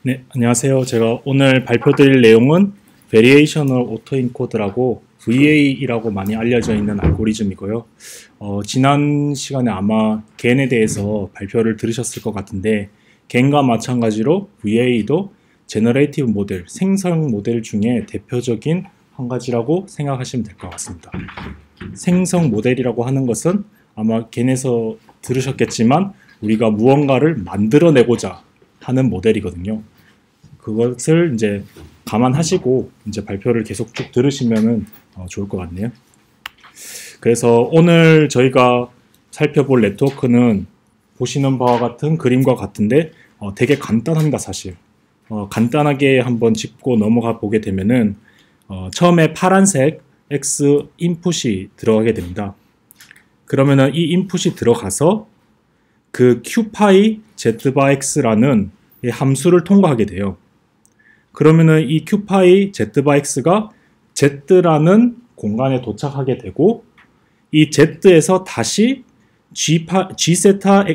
네, 안녕하세요. 제가 오늘 발표드릴 내용은 Variational Autoencoder라고 VA라고 많이 알려져 있는 알고리즘이고요. 지난 시간에 아마 겐에 대해서 발표를 들으셨을 것 같은데 겐과 마찬가지로 VA도 제너레이티브 모델, 생성 모델 중에 대표적인 한 가지라고 생각하시면 될 것 같습니다. 생성 모델이라고 하는 것은 아마 겐에서 들으셨겠지만 우리가 무언가를 만들어내고자 하는 모델이거든요. 그것을 이제 감안하시고 이제 발표를 계속 쭉 들으시면은 좋을 것 같네요. 그래서 오늘 저희가 살펴볼 네트워크는 보시는 바와 같은 그림과 같은데 되게 간단합니다, 사실. 간단하게 한번 짚고 넘어가 보게 되면은 처음에 파란색 X 인풋이 들어가게 됩니다. 그러면은 이 인풋이 들어가서 그 q파이 z/x라는 이 함수를 통과하게 돼요. 그러면은 이 q파이 z/x가 z라는 공간에 도착하게 되고 이 z에서 다시 g세타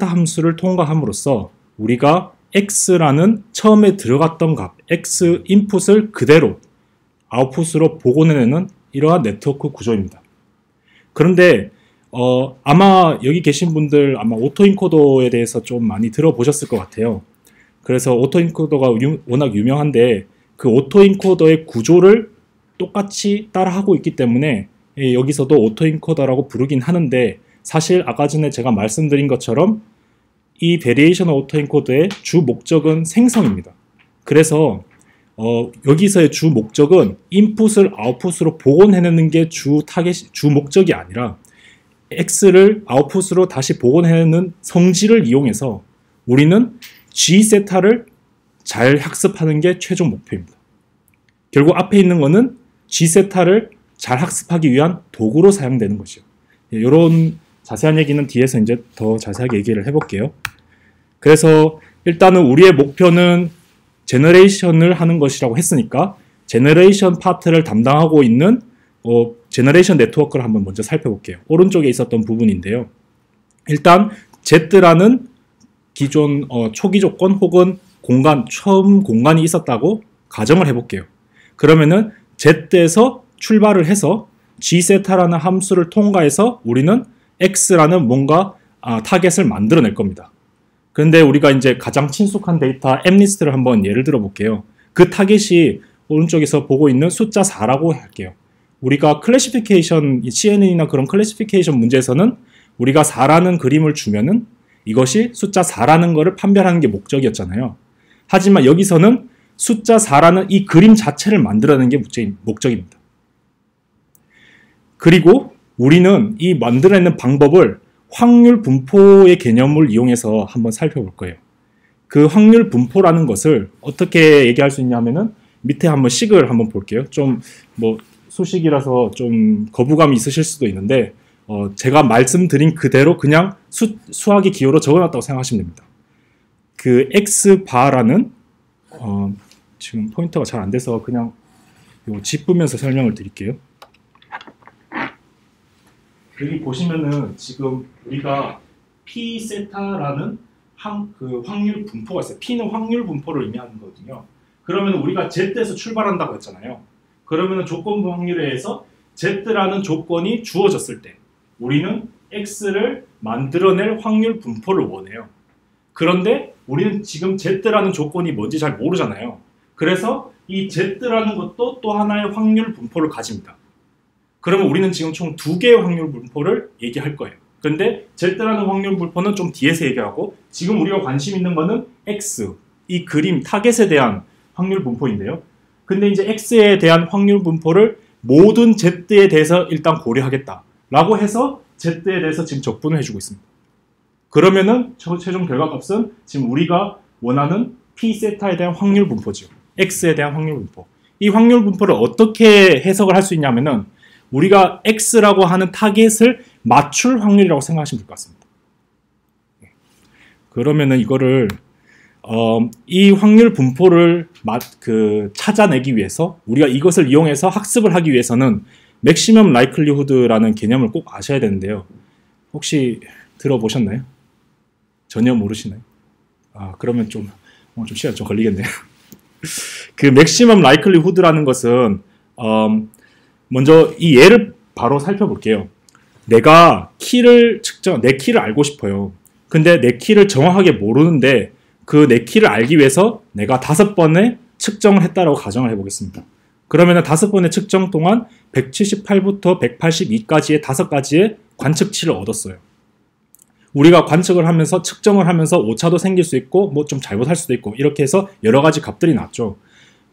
함수를 통과함으로써 우리가 x라는 처음에 들어갔던 값 x 인풋을 그대로 아웃풋으로 복원해내는 이러한 네트워크 구조입니다. 그런데 아마 여기 계신 분들 아마 오토인코더에 대해서 좀 많이 들어보셨을 것 같아요. 그래서 오토인코더가 워낙 유명한데 그 오토인코더의 구조를 똑같이 따라하고 있기 때문에 여기서도 오토인코더라고 부르긴 하는데 사실 아까 전에 제가 말씀드린 것처럼 이 베리에이셔널 오토인코더의 주 목적은 생성입니다. 그래서 여기서의 주 목적은 인풋을 아웃풋으로 복원해내는 게 주 목적이 아니라 X를 아웃풋으로 다시 복원해내는 성질을 이용해서 우리는 G세타를 잘 학습하는 게 최종 목표입니다. 결국 앞에 있는 거는 G세타를 잘 학습하기 위한 도구로 사용되는 거죠. 이런 자세한 얘기는 뒤에서 이제 더 자세하게 얘기를 해볼게요. 그래서 일단은 우리의 목표는 제너레이션을 하는 것이라고 했으니까 제너레이션 파트를 담당하고 있는 제너레이션 네트워크를 한번 먼저 살펴볼게요. 오른쪽에 있었던 부분인데요. 일단 Z라는 기존 초기 조건 혹은 처음 공간이 있었다고 가정을 해볼게요. 그러면은 Z에서 출발을 해서 G세타라는 함수를 통과해서 우리는 X라는 뭔가 타겟을 만들어낼 겁니다. 그런데 우리가 이제 가장 친숙한 데이터 m리스트를 한번 예를 들어 볼게요. 그 타겟이 오른쪽에서 보고 있는 숫자 4라고 할게요. 우리가 클래시피케이션, CNN이나 그런 클래시피케이션 문제에서는 우리가 4라는 그림을 주면은 이것이 숫자 4라는 것을 판별하는 게 목적이었잖아요. 하지만 여기서는 숫자 4라는 이 그림 자체를 만들어내는 게 목적입니다. 그리고 우리는 이 만들어내는 방법을 확률 분포의 개념을 이용해서 한번 살펴볼 거예요. 그 확률 분포라는 것을 어떻게 얘기할 수 있냐면은 밑에 한번 식을 한번 볼게요. 좀 수식이라서 좀 거부감이 있으실 수도 있는데 제가 말씀드린 그대로 그냥 수학의 기호로 적어놨다고 생각하시면 됩니다. 그 x바라는 지금 포인터가 잘 안 돼서 그냥 짚으면서 설명을 드릴게요. 여기 보시면은 지금 우리가 p 세타라는 그 확률 분포가 있어요. p는 확률 분포를 의미하는 거거든요. 그러면 우리가 z에서 출발한다고 했잖아요. 그러면 조건부 확률에 의해서 z라는 조건이 주어졌을 때 우리는 x를 만들어낼 확률 분포를 원해요. 그런데 우리는 지금 z라는 조건이 뭔지 잘 모르잖아요. 그래서 이 z라는 것도 또 하나의 확률 분포를 가집니다. 그러면 우리는 지금 총 2개의 확률 분포를 얘기할 거예요. 그런데 z라는 확률 분포는 좀 뒤에서 얘기하고 지금 우리가 관심 있는 거는 x, 이 그림 타겟에 대한 확률 분포인데요. 근데 이제 x에 대한 확률 분포를 모든 z에 대해서 일단 고려하겠다 라고 해서 z에 대해서 지금 적분을 해주고 있습니다. 그러면은 최종 결과값은 지금 우리가 원하는 p 세타에 대한 확률 분포죠. x에 대한 확률 분포. 이 확률 분포를 어떻게 해석을 할 수 있냐면은 우리가 x라고 하는 타겟을 맞출 확률이라고 생각하시면 될 것 같습니다. 그러면은 이거를 이 확률 분포를 찾아내기 위해서 우리가 이것을 이용해서 학습을 하기 위해서는 맥시멈 라이클리후드라는 개념을 꼭 아셔야 되는데요. 혹시 들어보셨나요? 전혀 모르시나요? 그러면 좀 좀 시간 좀 걸리겠네요. 그 맥시멈 라이클리후드라는 것은 먼저 이 예를 바로 살펴볼게요. 내가 내 키를 알고 싶어요. 근데 내 키를 정확하게 모르는데 그 내 키를 알기 위해서 내가 5번의 측정을 했다라고 가정을 해보겠습니다. 그러면 5번의 측정 동안 178부터 182까지의 5가지의 관측치를 얻었어요. 우리가 관측을 하면서 측정을 하면서 오차도 생길 수 있고 뭐 좀 잘못할 수도 있고 이렇게 해서 여러 가지 값들이 났죠.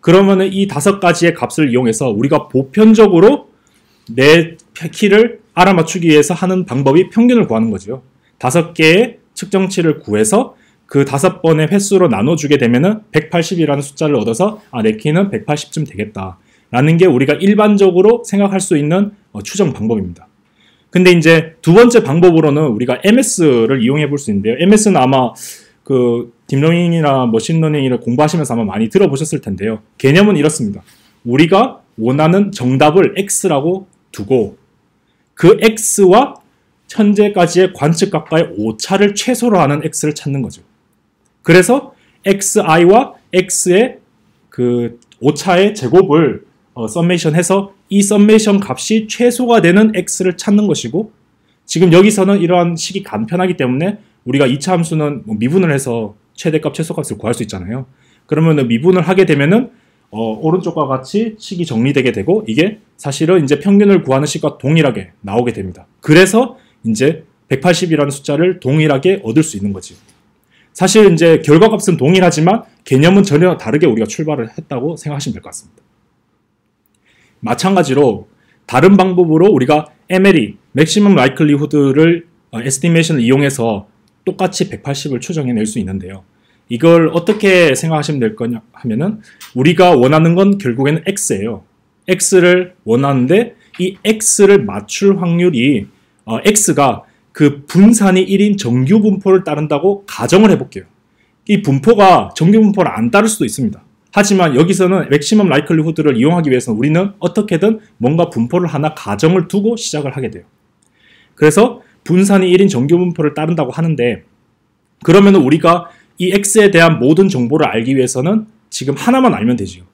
그러면은 이 5가지의 값을 이용해서 우리가 보편적으로 내 키를 알아맞추기 위해서 하는 방법이 평균을 구하는 거죠. 5개의 측정치를 구해서 그 5번의 횟수로 나눠주게 되면은 180이라는 숫자를 얻어서 내 키는 180쯤 되겠다 라는 게 우리가 일반적으로 생각할 수 있는 추정 방법입니다. 근데 이제 두 번째 방법으로는 우리가 MS를 이용해 볼 수 있는데요. MS는 아마 그 딥러닝이나 머신러닝을 공부하시면서 아마 많이 들어보셨을 텐데요. 개념은 이렇습니다. 우리가 원하는 정답을 X라고 두고 그 X와 현재까지의 관측값과의 오차를 최소로 하는 X를 찾는 거죠. 그래서 XI와 X의 그 오차의 제곱을 썸메이션 해서 이 썸메이션 값이 최소가 되는 X를 찾는 것이고, 지금 여기서는 이러한 식이 간편하기 때문에 우리가 2차 함수는 미분을 해서 최대값, 최소값을 구할 수 있잖아요. 그러면 미분을 하게 되면은 오른쪽과 같이 식이 정리되게 되고 이게 사실은 이제 평균을 구하는 식과 동일하게 나오게 됩니다. 그래서 이제 180이라는 숫자를 동일하게 얻을 수 있는 거지. 사실 이제 결과값은 동일하지만 개념은 전혀 다르게 우리가 출발을 했다고 생각하시면 될 것 같습니다. 마찬가지로 다른 방법으로 우리가 MLE, Maximum Likelihood를 에스티메이션을 이용해서 똑같이 180을 추정해낼 수 있는데요. 이걸 어떻게 생각하시면 될 거냐 하면은 우리가 원하는 건 결국에는 X예요. X를 원하는데 이 X를 맞출 확률이 X가 그 분산이 1인 정규 분포를 따른다고 가정을 해볼게요. 이 분포가 정규 분포를 안 따를 수도 있습니다. 하지만 여기서는 맥시멈 라이클리후드를 이용하기 위해서는 우리는 어떻게든 뭔가 분포를 하나 가정을 두고 시작을 하게 돼요. 그래서 분산이 1인 정규 분포를 따른다고 하는데, 그러면 우리가 이 X에 대한 모든 정보를 알기 위해서는 지금 하나만 알면 되죠.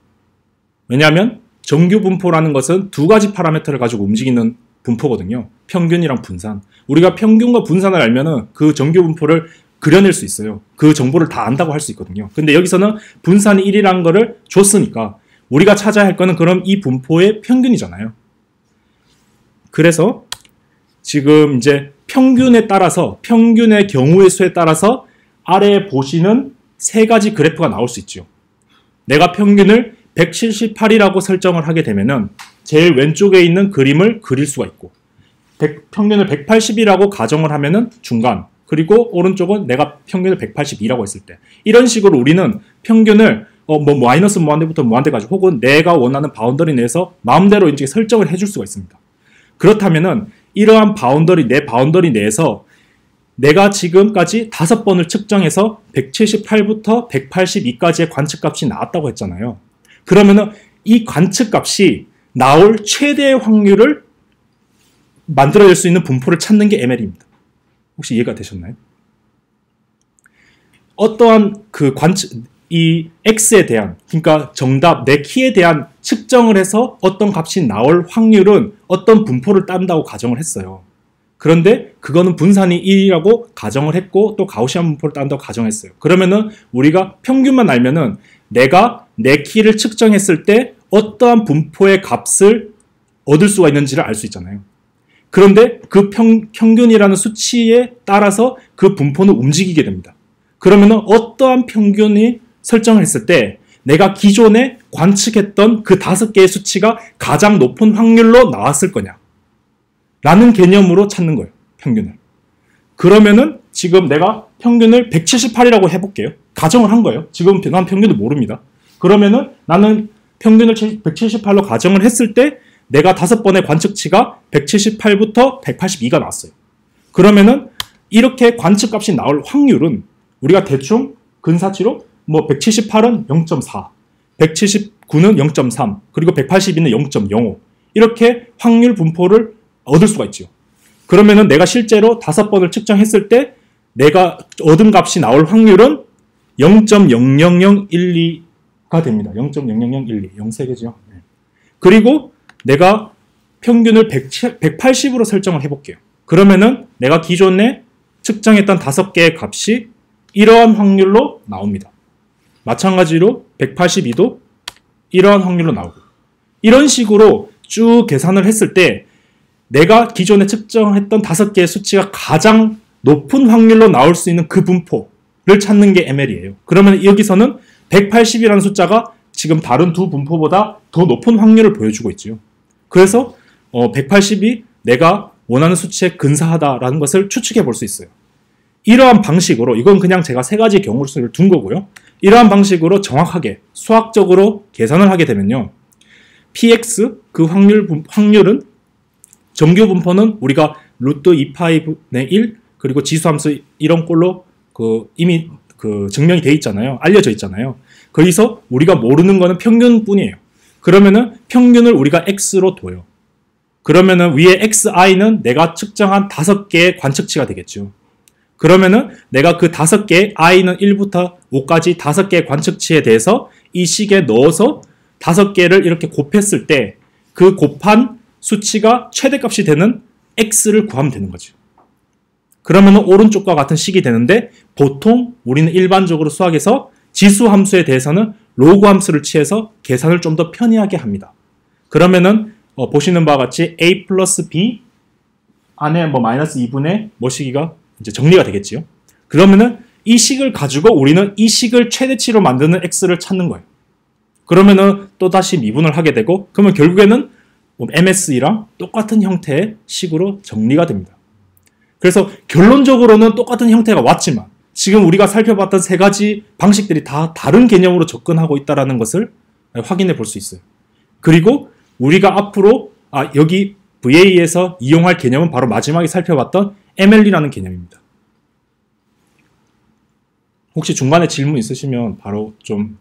왜냐하면 정규 분포라는 것은 두 가지 파라미터를 가지고 움직이는 분포거든요. 평균이랑 분산. 우리가 평균과 분산을 알면은 그 정규 분포를 그려낼 수 있어요. 그 정보를 다 안다고 할 수 있거든요. 근데 여기서는 분산이 1이라는 거를 줬으니까 우리가 찾아야 할 거는 그럼 이 분포의 평균이잖아요. 그래서 지금 이제 평균에 따라서, 평균의 경우의 수에 따라서 아래에 보시는 세 가지 그래프가 나올 수 있죠. 내가 평균을 178이라고 설정을 하게 되면은 제일 왼쪽에 있는 그림을 그릴 수가 있고, 평균을 180이라고 가정을 하면은 중간, 그리고 오른쪽은 내가 평균을 182라고 했을 때, 이런 식으로 우리는 평균을 마이너스 무한대부터 무한대까지 혹은 내가 원하는 바운더리 내에서 마음대로 이제 설정을 해줄 수가 있습니다. 그렇다면은 이러한 바운더리, 내 바운더리 내에서 내가 지금까지 5번을 측정해서 178부터 182까지의 관측값이 나왔다고 했잖아요. 그러면은 이 관측값이 나올 최대의 확률을 만들어낼 수 있는 분포를 찾는 게 ML입니다. 혹시 이해가 되셨나요? 어떠한 이 X에 대한, 그러니까 정답, 내 키에 대한 측정을 해서 어떤 값이 나올 확률은 어떤 분포를 딴다고 가정을 했어요. 그런데 그거는 분산이 1이라고 가정을 했고 또 가우시안 분포를 딴다고 가정했어요. 그러면은 우리가 평균만 알면은 내가 내 키를 측정했을 때 어떠한 분포의 값을 얻을 수가 있는지를 알 수 있잖아요. 그런데 그 평균이라는 수치에 따라서 그 분포는 움직이게 됩니다. 그러면은 어떠한 평균이 설정을 했을 때 내가 기존에 관측했던 그 5개의 수치가 가장 높은 확률로 나왔을 거냐 라는 개념으로 찾는 거예요. 평균을. 그러면은 지금 내가 평균을 178이라고 해볼게요. 가정을 한 거예요. 지금 난 평균을 모릅니다. 그러면은 나는 평균을 178로 가정을 했을 때 내가 5번의 관측치가 178부터 182가 나왔어요. 그러면은 이렇게 관측값이 나올 확률은 우리가 대충 근사치로 178은 0.4, 179는 0.3, 그리고 182는 0.05 이렇게 확률 분포를 얻을 수가 있죠. 그러면은 내가 실제로 5번을 측정했을 때 내가 얻은 값이 나올 확률은 0.00012가 됩니다. 0.00012. 0세개죠. 그리고 내가 평균을 180으로 설정을 해볼게요. 그러면은 내가 기존에 측정했던 5개의 값이 이러한 확률로 나옵니다. 마찬가지로 182도 이러한 확률로 나오고, 이런 식으로 쭉 계산을 했을 때 내가 기존에 측정했던 5개의 수치가 가장 높은 확률로 나올 수 있는 그 분포를 찾는 게 ML이에요. 그러면 여기서는 180이라는 숫자가 지금 다른 두 분포보다 더 높은 확률을 보여주고 있죠. 그래서 180이 내가 원하는 수치에 근사하다라는 것을 추측해 볼 수 있어요. 이러한 방식으로, 이건 그냥 제가 3가지 경우 수를 둔 거고요. 이러한 방식으로 정확하게 수학적으로 계산을 하게 되면요, px 그 확률은 정규 분포는 우리가 루트 2파이분의 1 그리고 지수함수 이런 꼴로 이미 증명이 돼 있잖아요. 알려져 있잖아요. 거기서 우리가 모르는 거는 평균뿐이에요. 그러면은 평균을 우리가 x로 둬요. 그러면은 위에 xi는 내가 측정한 5개의 관측치가 되겠죠. 그러면은 내가 그 5개, i는 1부터 5까지 5개의 관측치에 대해서 이 식에 넣어서 5개를 이렇게 곱했을 때 그 곱한 수치가 최대값이 되는 x를 구하면 되는 거죠. 그러면은 오른쪽과 같은 식이 되는데, 보통 우리는 일반적으로 수학에서 지수 함수에 대해서는 로그 함수를 취해서 계산을 좀 더 편리하게 합니다. 그러면은 보시는 바와 같이 a 플러스 b 안에 마이너스 2분의 식이가 이제 정리가 되겠지요. 그러면은 이 식을 가지고 우리는 이 식을 최대치로 만드는 x를 찾는 거예요. 그러면은 또다시 미분을 하게 되고, 그러면 결국에는 MSE랑 똑같은 형태의 식으로 정리가 됩니다. 그래서 결론적으로는 똑같은 형태가 왔지만 지금 우리가 살펴봤던 3가지 방식들이 다 다른 개념으로 접근하고 있다는 것을 확인해 볼 수 있어요. 그리고 우리가 앞으로 여기 VA에서 이용할 개념은 바로 마지막에 살펴봤던 ML이라는 개념입니다. 혹시 중간에 질문 있으시면 바로 좀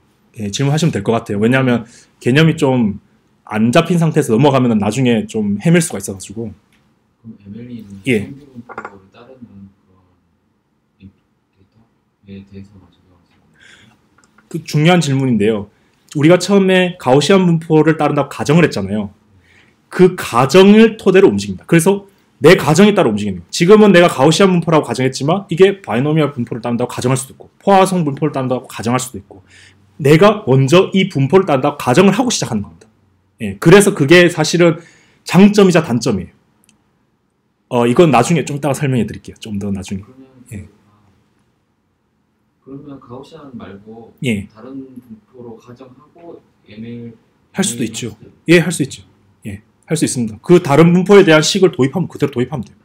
질문하시면 될 것 같아요. 왜냐하면 개념이 좀 안 잡힌 상태에서 넘어가면 나중에 좀 헤맬 수가 있어가지고. 그럼 MLE는 평균 분포를 따르는 그런 데이터에 대해서 그 중요한 질문인데요. 우리가 처음에 가우시안 분포를 따른다고 가정을 했잖아요. 그 가정을 토대로 움직입니다. 그래서 내 가정에 따라 움직이는 거예요. 지금은 내가 가우시안 분포라고 가정했지만 이게 바이노미얼 분포를 따른다고 가정할 수도 있고, 포화성 분포를 따른다고 가정할 수도 있고, 내가 먼저 이 분포를 따른다고 가정을 하고 시작하는 겁니다. 그래서 그게 사실은 장점이자 단점이에요. 이건 나중에 좀 이따가 설명해 드릴게요. 좀 더 나중에. 그러면 가우시안 말고 다른 분포로 가정하고 ML 할 수도 있죠. 할 수 있죠. 할 수 있습니다. 그 다른 분포에 대한 식을 도입하면 그대로 도입하면 돼요.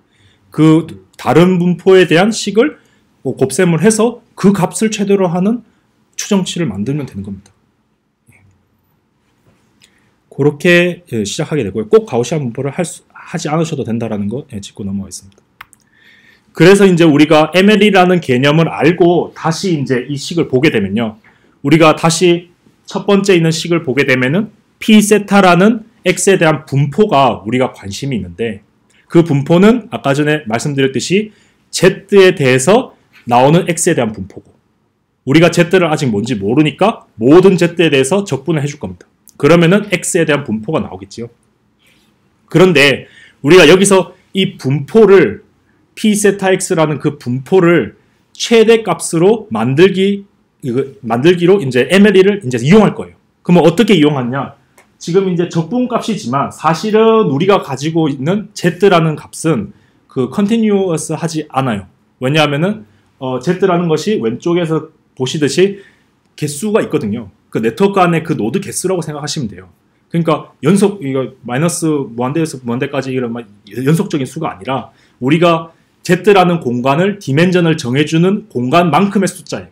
그 다른 분포에 대한 식을 곱셈을 해서 그 값을 최대로 하는 추정치를 만들면 되는 겁니다. 그렇게 시작하게 되고요. 꼭 가우시안 분포를 하지 않으셔도 된다는 거 짚고 넘어가겠습니다. 그래서 이제 우리가 ML이라는 개념을 알고 다시 이제 이 식을 보게 되면요, 우리가 다시 첫 번째 있는 식을 보게 되면은 p 세타라는 x에 대한 분포가 우리가 관심이 있는데, 그 분포는 아까 전에 말씀드렸듯이 z에 대해서 나오는 x에 대한 분포고, 우리가 z를 아직 뭔지 모르니까 모든 z에 대해서 적분을 해줄 겁니다. 그러면은 x에 대한 분포가 나오겠지요. 그런데 우리가 여기서 이 분포를 p 세타 x라는 그 분포를 최대값으로 만들기로 이제 MLE를 이제 이용할 거예요. 그러면 어떻게 이용하냐? 지금 이제 적분값이지만 사실은 우리가 가지고 있는 z라는 값은 continuous 하지 않아요. 왜냐하면은 z라는 것이 왼쪽에서 보시듯이 개수가 있거든요. 그 네트워크 안에 그 노드 개수라고 생각하시면 돼요. 그러니까 이거 마이너스 무한대에서 무한대까지 이런 연속적인 수가 아니라 우리가 z라는 공간을 디멘전을 정해주는 공간만큼의 숫자예요.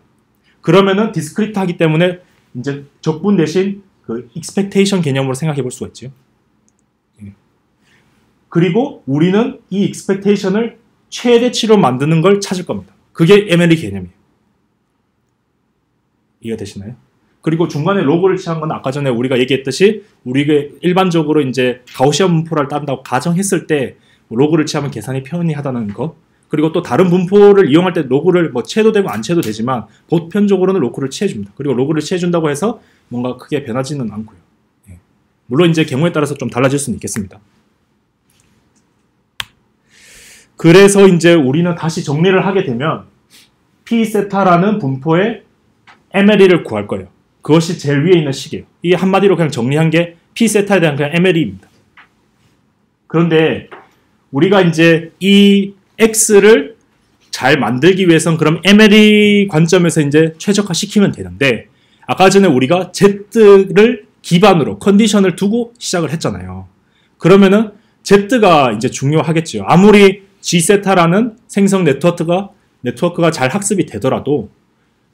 그러면은 디스크리트하기 때문에 이제 적분 대신 그 expectation 개념으로 생각해 볼 수가 있죠. 그리고 우리는 이 expectation을 최대치로 만드는 걸 찾을 겁니다. 그게 MLE 개념이에요. 이해되시나요? 그리고 중간에 로그를 취한 건 아까 전에 우리가 얘기했듯이 우리가 일반적으로 이제 가우시안 분포를 따른다고 가정했을 때 로그를 취하면 계산이 편리하다는 거, 그리고 또 다른 분포를 이용할 때 로그를 뭐 채도 되고 안 채도 되지만 보편적으로는 로그를 취해줍니다. 그리고 로그를 취해준다고 해서 뭔가 크게 변하지는 않고요. 예. 물론 이제 경우에 따라서 좀 달라질 수는 있겠습니다. 그래서 이제 우리는 다시 정리를 하게 되면 P세타라는 분포의 MLE를 구할 거예요. 그것이 제일 위에 있는 식이에요. 이 한마디로 그냥 정리한 게 P세타에 대한 그냥 MLE입니다. 그런데 우리가 이제 이 X를 잘 만들기 위해서는 그럼 MLE 관점에서 이제 최적화시키면 되는데 아까 전에 우리가 Z를 기반으로 컨디션을 두고 시작을 했잖아요. 그러면은 Z가 이제 중요하겠죠. 아무리 G세타라는 생성 네트워크가 잘 학습이 되더라도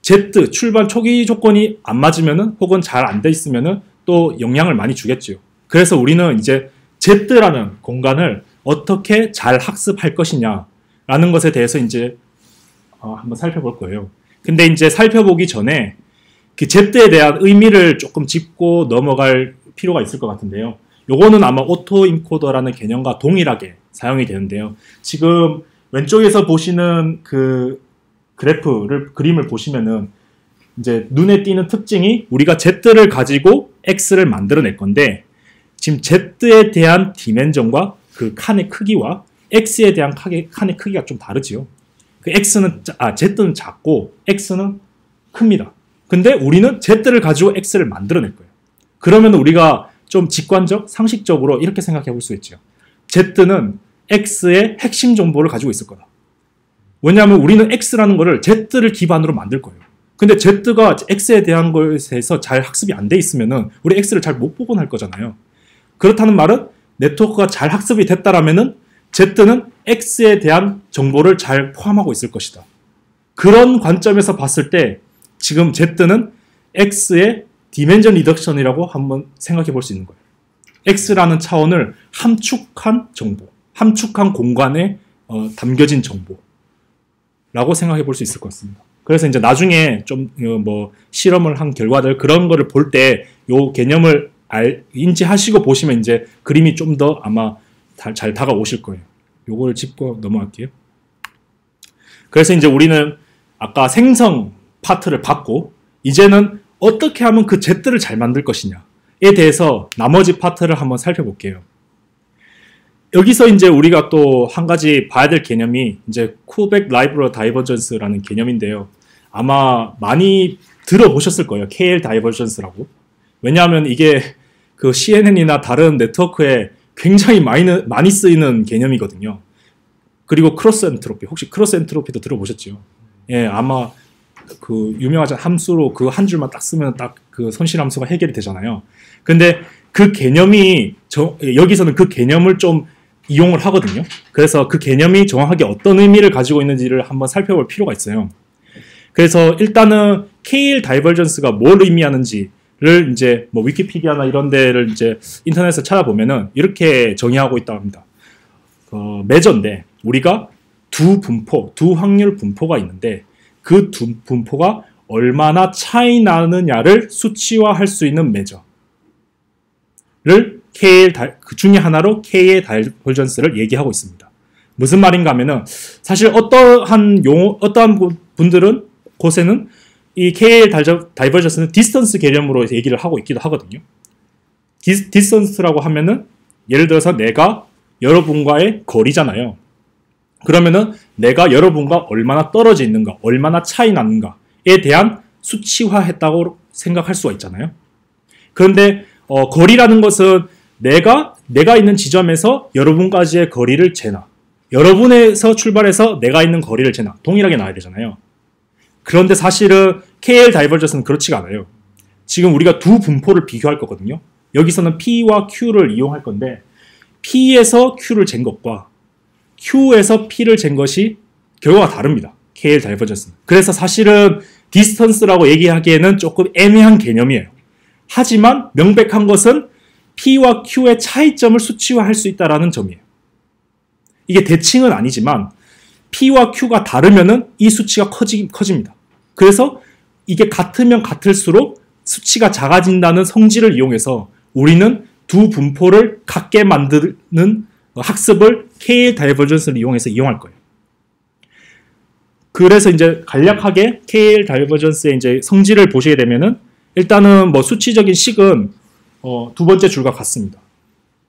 Z 출발 초기 조건이 안 맞으면은 혹은 잘 안 돼 있으면은 또 영향을 많이 주겠죠. 그래서 우리는 이제 Z라는 공간을 어떻게 잘 학습할 것이냐라는 것에 대해서 이제 한번 살펴볼 거예요. 근데 이제 살펴보기 전에 그 Z에 대한 의미를 조금 짚고 넘어갈 필요가 있을 것 같은데요. 요거는 아마 오토인코더라는 개념과 동일하게 사용이 되는데요. 지금 왼쪽에서 보시는 그 그림을 보시면은 이제 눈에 띄는 특징이 우리가 Z를 가지고 X를 만들어낼 건데 지금 Z에 대한 디멘전과 그 칸의 크기와 X에 대한 칸의 크기가 좀 다르지요. 그 Z는 작고 X는 큽니다. 근데 우리는 Z를 가지고 X를 만들어낼 거예요. 그러면 우리가 좀 직관적, 상식적으로 이렇게 생각해 볼 수 있죠. Z는 X의 핵심 정보를 가지고 있을 거다. 왜냐하면 우리는 X라는 거를 Z를 기반으로 만들 거예요. 근데 Z가 X에 대한 것에서 잘 학습이 안 돼 있으면은 우리 X를 잘 못 보곤 할 거잖아요. 그렇다는 말은 네트워크가 잘 학습이 됐다라면은 Z는 X에 대한 정보를 잘 포함하고 있을 것이다. 그런 관점에서 봤을 때 지금 Z는 X의 디멘전 리덕션이라고 한번 생각해 볼 수 있는 거예요. X라는 차원을 함축한 정보, 함축한 공간에 담겨진 정보라고 생각해 볼 수 있을 것 같습니다. 그래서 이제 나중에 좀 뭐 실험을 한 결과들 그런 거를 볼 때 요 개념을 인지하시고 보시면 이제 그림이 좀 더 아마 잘 다가오실 거예요. 요거를 짚고 넘어갈게요. 그래서 이제 우리는 아까 생성 파트를 봤고 이제는 어떻게 하면 그 Z를 잘 만들 것이냐에 대해서 나머지 파트를 한번 살펴볼게요. 여기서 이제 우리가 또 한 가지 봐야 될 개념이 이제 쿠벡 라이브러리 다이버전스라는 개념인데요. 아마 많이 들어보셨을 거예요. KL 다이버전스라고. 왜냐하면 이게 그 CNN이나 다른 네트워크에 굉장히 많이 쓰이는 개념이거든요. 그리고 크로스 엔트로피. 혹시 크로스 엔트로피도 들어보셨죠? 예, 아마 그 유명하지 함수로 그 한 줄만 딱 쓰면 딱 그 손실 함수가 해결이 되잖아요. 근데 그 개념이 여기서는 그 개념을 좀 이용을 하거든요. 그래서 그 개념이 정확하게 어떤 의미를 가지고 있는지를 한번 살펴볼 필요가 있어요. 그래서 일단은 KL 다이버전스가 뭘 의미하는지를 이제 뭐 위키피디아나 이런 데를 이제 인터넷에서 찾아보면은 이렇게 정의하고 있다고 합니다. 매저인데 우리가 두 확률 분포가 있는데 그 두 분포가 얼마나 차이 나느냐를 수치화할 수 있는 매저를 그 중에 하나로 KL 다이버전스를 얘기하고 있습니다. 무슨 말인가 하면은 사실 어떠한 분들은 곳에는 이 KL 다이버전스는 디스턴스 개념으로 얘기를 하고 있기도 하거든요. 디스턴스라고 하면은 예를 들어서 내가 여러분과의 거리잖아요. 그러면은 내가 여러분과 얼마나 떨어져 있는가, 얼마나 차이 나는가에 대한 수치화했다고 생각할 수가 있잖아요. 그런데 거리라는 것은 내가 있는 지점에서 여러분까지의 거리를 재나, 여러분에서 출발해서 내가 있는 거리를 재나, 동일하게 나와야 되잖아요. 그런데 사실은 KL 다이버전스는 그렇지가 않아요. 지금 우리가 두 분포를 비교할 거거든요. 여기서는 P와 Q를 이용할 건데 P에서 Q를 잰 것과 Q에서 P를 잰 것이 결과가 다릅니다. KL 다이버전스는. 그래서 사실은 디스턴스라고 얘기하기에는 조금 애매한 개념이에요. 하지만 명백한 것은 P와 Q의 차이점을 수치화할 수 있다는 점이에요. 이게 대칭은 아니지만 P와 Q가 다르면은 이 수치가 커집니다. 그래서 이게 같으면 같을수록 수치가 작아진다는 성질을 이용해서 우리는 두 분포를 같게 만드는 학습을 KL 다이버전스를 이용해서 이용할 거예요. 그래서 이제 간략하게 KL 다이버전스의 이제 성질을 보시게 되면은 일단은 뭐 수치적인 식은 두 번째 줄과 같습니다.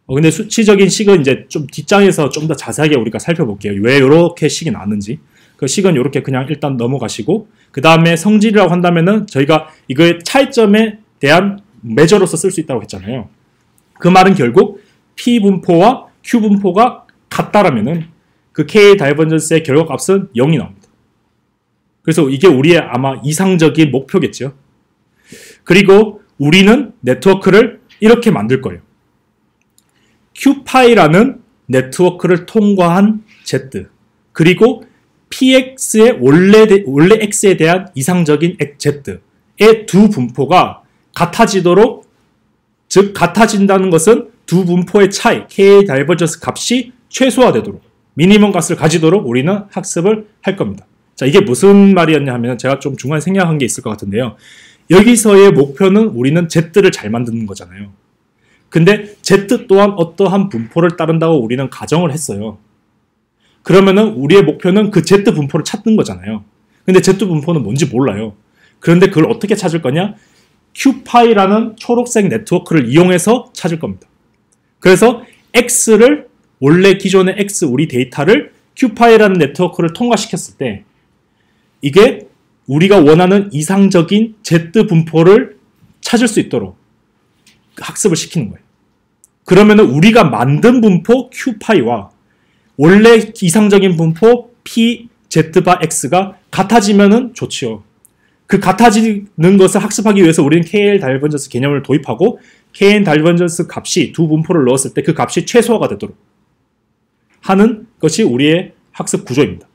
근데 수치적인 식은 이제 좀 뒷장에서 좀 더 자세하게 우리가 살펴볼게요. 왜 이렇게 식이 나는지. 그 식은 이렇게 그냥 일단 넘어가시고, 그 다음에 성질이라고 한다면은 저희가 이거의 차이점에 대한 매저로서 쓸 수 있다고 했잖아요. 그 말은 결국 P 분포와 Q 분포가 같다라면은 그 K 다이버전스의 결과값은 0이 나옵니다. 그래서 이게 우리의 아마 이상적인 목표겠죠. 그리고 우리는 네트워크를 이렇게 만들 거예요. QPy라는 네트워크를 통과한 Z, 그리고 PX의 원래 X에 대한 이상적인 Z의 두 분포가 같아지도록, 즉 같아진다는 것은 두 분포의 차이, K 다이버전스 값이 최소화되도록, 미니멈 값을 가지도록 우리는 학습을 할 겁니다. 자, 이게 무슨 말이었냐 하면 제가 좀 중간에 생략한 게 있을 것 같은데요. 여기서의 목표는 우리는 Z를 잘 만드는 거잖아요. 근데 Z 또한 어떠한 분포를 따른다고 우리는 가정을 했어요. 그러면은 우리의 목표는 그 Z 분포를 찾는 거잖아요. 근데 Z 분포는 뭔지 몰라요. 그런데 그걸 어떻게 찾을 거냐? QPy라는 초록색 네트워크를 이용해서 찾을 겁니다. 그래서 X를, 원래 기존의 X 우리 데이터를 QPy라는 네트워크를 통과시켰을 때 이게 우리가 원하는 이상적인 Z 분포를 찾을 수 있도록 학습을 시키는 거예요. 그러면은 우리가 만든 분포 QPy와 원래 이상적인 분포 P, Z바 X가 같아지면은 좋지요. 그 같아지는 것을 학습하기 위해서 우리는 KL 다이버전스 개념을 도입하고 KN 다이버전스 값이 두 분포를 넣었을 때 그 값이 최소화가 되도록 하는 것이 우리의 학습 구조입니다.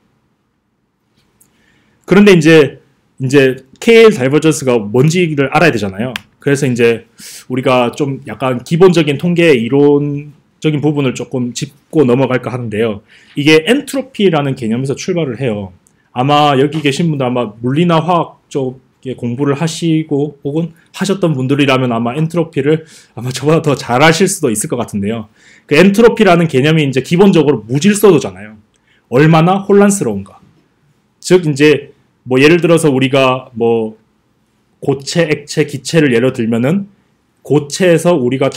그런데 이제 KL 다이버전스가 뭔지를 알아야 되잖아요. 그래서 이제 우리가 좀 약간 기본적인 통계 이론적인 부분을 조금 짚고 넘어갈까 하는데요. 이게 엔트로피라는 개념에서 출발을 해요. 아마 여기 계신 분들 아마 물리나 화학 쪽에 공부를 하시고 혹은 하셨던 분들이라면 아마 엔트로피를 아마 저보다 더 잘 아실 수도 있을 것 같은데요. 그 엔트로피라는 개념이 이제 기본적으로 무질서도잖아요. 얼마나 혼란스러운가. 즉 이제 뭐 예를 들어서 우리가 뭐 고체, 액체, 기체를 예로 들면은 고체에서 우리가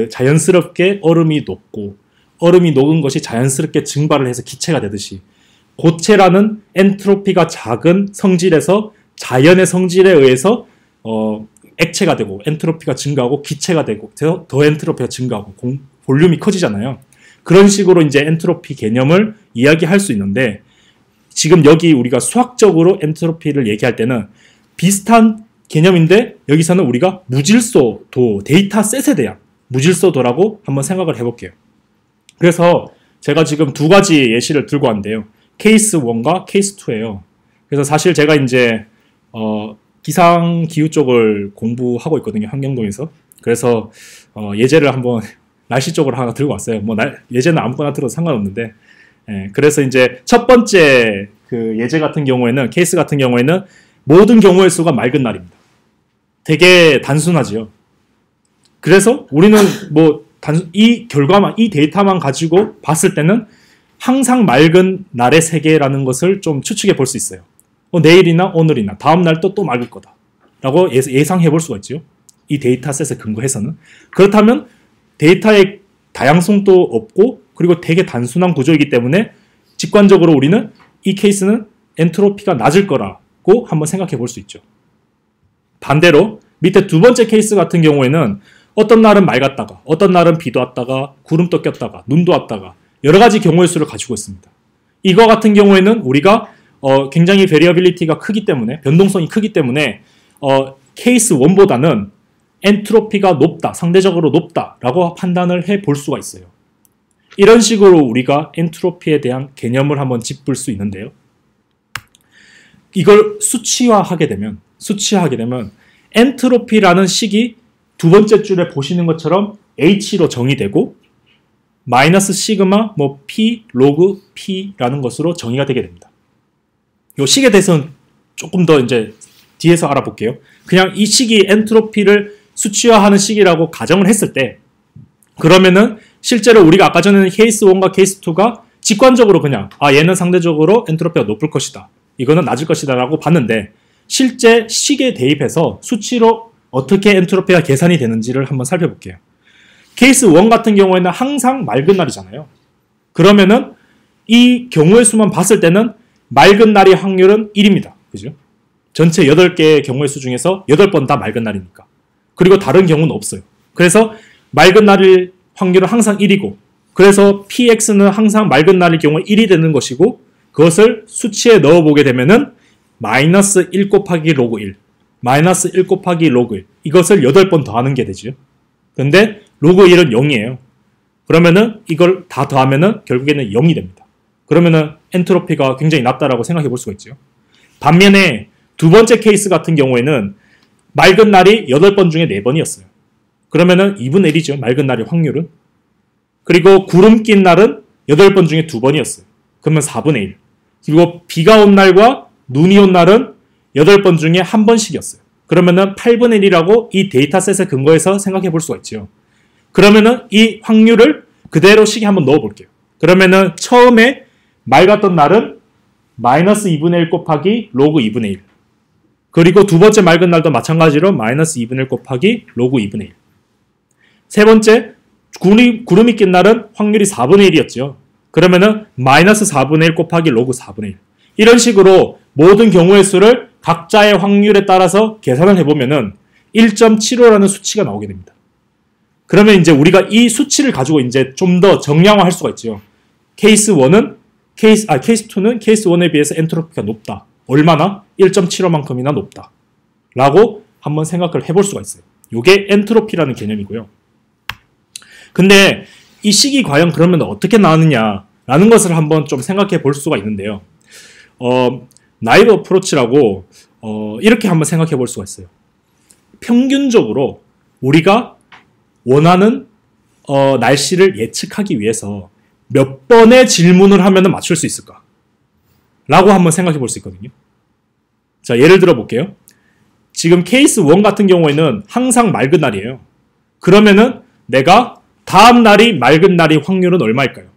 자연스럽게 얼음이 녹고 얼음이 녹은 것이 자연스럽게 증발을 해서 기체가 되듯이 고체라는 엔트로피가 작은 성질에서 자연의 성질에 의해서 액체가 되고 엔트로피가 증가하고 기체가 되고 더 엔트로피가 증가하고 볼륨이 커지잖아요. 그런 식으로 이제 엔트로피 개념을 이야기할 수 있는데 지금 여기 우리가 수학적으로 엔트로피를 얘기할 때는 비슷한 개념인데 여기서는 우리가 무질서도, 데이터셋에 대한 무질서도라고 한번 생각을 해볼게요. 그래서 제가 지금 두 가지 예시를 들고 왔는데요. 케이스 1과 케이스 2예요. 그래서 사실 제가 이제 기상기후 쪽을 공부하고 있거든요. 환경동에서. 그래서 예제를 한번 날씨 쪽으로 하나 들고 왔어요. 뭐 예제는 아무거나 들어도 상관없는데 그래서 이제 첫 번째 그 예제 같은 경우에는 케이스 같은 경우에는 모든 경우의 수가 맑은 날입니다. 되게 단순하지요. 그래서 우리는 뭐 이 결과만, 이 데이터만 가지고 봤을 때는 항상 맑은 날의 세계라는 것을 좀 추측해 볼 수 있어요. 내일이나 오늘이나 다음 날도 또 맑을 거다 라고 예상해 볼 수가 있죠. 이 데이터셋에 근거해서는. 그렇다면 데이터의 다양성도 없고 그리고 되게 단순한 구조이기 때문에 직관적으로 우리는 이 케이스는 엔트로피가 낮을 거라고 한번 생각해 볼 수 있죠. 반대로 밑에 두 번째 케이스 같은 경우에는 어떤 날은 맑았다가 어떤 날은 비도 왔다가 구름도 꼈다가 눈도 왔다가 여러 가지 경우의 수를 가지고 있습니다. 이거 같은 경우에는 우리가 굉장히 베리어빌리티가 크기 때문에 변동성이 크기 때문에 케이스 1보다는 엔트로피가 높다, 상대적으로 높다라고 판단을 해 볼 수가 있어요. 이런 식으로 우리가 엔트로피에 대한 개념을 한번 짚을 수 있는데요. 이걸 수치화하게 되면 엔트로피라는 식이 두 번째 줄에 보시는 것처럼 H로 정의되고 마이너스 시그마 뭐 P 로그 P라는 것으로 정의가 되게 됩니다. 이 식에 대해서는 조금 더 이제 뒤에서 알아볼게요. 그냥 이 식이 엔트로피를 수치화하는 식이라고 가정을 했을 때 그러면은 실제로 우리가 아까 전에는 케이스 1과 케이스 2가 직관적으로 그냥 얘는 상대적으로 엔트로피가 높을 것이다 이거는 낮을 것이다 라고 봤는데 실제 식에 대입해서 수치로 어떻게 엔트로피가 계산이 되는지를 한번 살펴볼게요. 케이스 1 같은 경우에는 항상 맑은 날이잖아요. 그러면은 이 경우의 수만 봤을 때는 맑은 날의 확률은 1입니다. 그죠? 전체 8개의 경우의 수 중에서 8번 다 맑은 날이니까. 그리고 다른 경우는 없어요. 그래서 맑은 날일 확률은 항상 1이고 그래서 px는 항상 맑은 날일 경우에 1이 되는 것이고 그것을 수치에 넣어보게 되면은 마이너스 1 곱하기 로그 1 마이너스 1 곱하기 로그 1 이것을 8번 더하는 게 되죠. 근데 로그 1은 0이에요. 그러면은 이걸 다 더하면은 결국에는 0이 됩니다. 그러면은 엔트로피가 굉장히 낮다라고 생각해 볼 수가 있죠. 반면에 두 번째 케이스 같은 경우에는 맑은 날이 8번 중에 4번이었어요. 그러면은 2분의 1이죠. 맑은 날의 확률은. 그리고 구름 낀 날은 8번 중에 2번이었어요. 그러면 4분의 1. 그리고 비가 온 날과 눈이 온 날은 8번 중에 1번씩이었어요. 그러면은 8분의 1이라고 이 데이터셋에 근거해서 생각해 볼 수가 있죠. 그러면은 이 확률을 그대로 식에 한번 넣어 볼게요. 그러면은 처음에 맑았던 날은 마이너스 2분의 1 곱하기 로그 2분의 1. 그리고 두 번째 맑은 날도 마찬가지로 마이너스 2분의 1 곱하기 로그 2분의 1. 세 번째, 구름이 낀 날은 확률이 4분의 1이었죠. 그러면은 마이너스 4분의 1 곱하기 로그 4분의 1. 이런 식으로 모든 경우의 수를 각자의 확률에 따라서 계산을 해보면은 1.75라는 수치가 나오게 됩니다. 그러면 이제 우리가 이 수치를 가지고 이제 좀 더 정량화할 수가 있죠. 케이스 1은 케이스 2는 케이스 1에 비해서 엔트로피가 높다. 얼마나? 1.75만큼이나 높다. 라고 한번 생각을 해볼 수가 있어요. 이게 엔트로피라는 개념이고요. 근데 이 식이 과연 그러면 어떻게 나왔느냐라는 것을 한번 좀 생각해 볼 수가 있는데요. 나이브 어프로치라고 이렇게 한번 생각해 볼 수가 있어요. 평균적으로 우리가 원하는 날씨를 예측하기 위해서 몇 번의 질문을 하면 맞출 수 있을까? 라고 한번 생각해 볼 수 있거든요. 자, 예를 들어 볼게요. 지금 케이스 1 같은 경우에는 항상 맑은 날이에요. 그러면은 내가 다음 날이 맑은 날의 확률은 얼마일까요?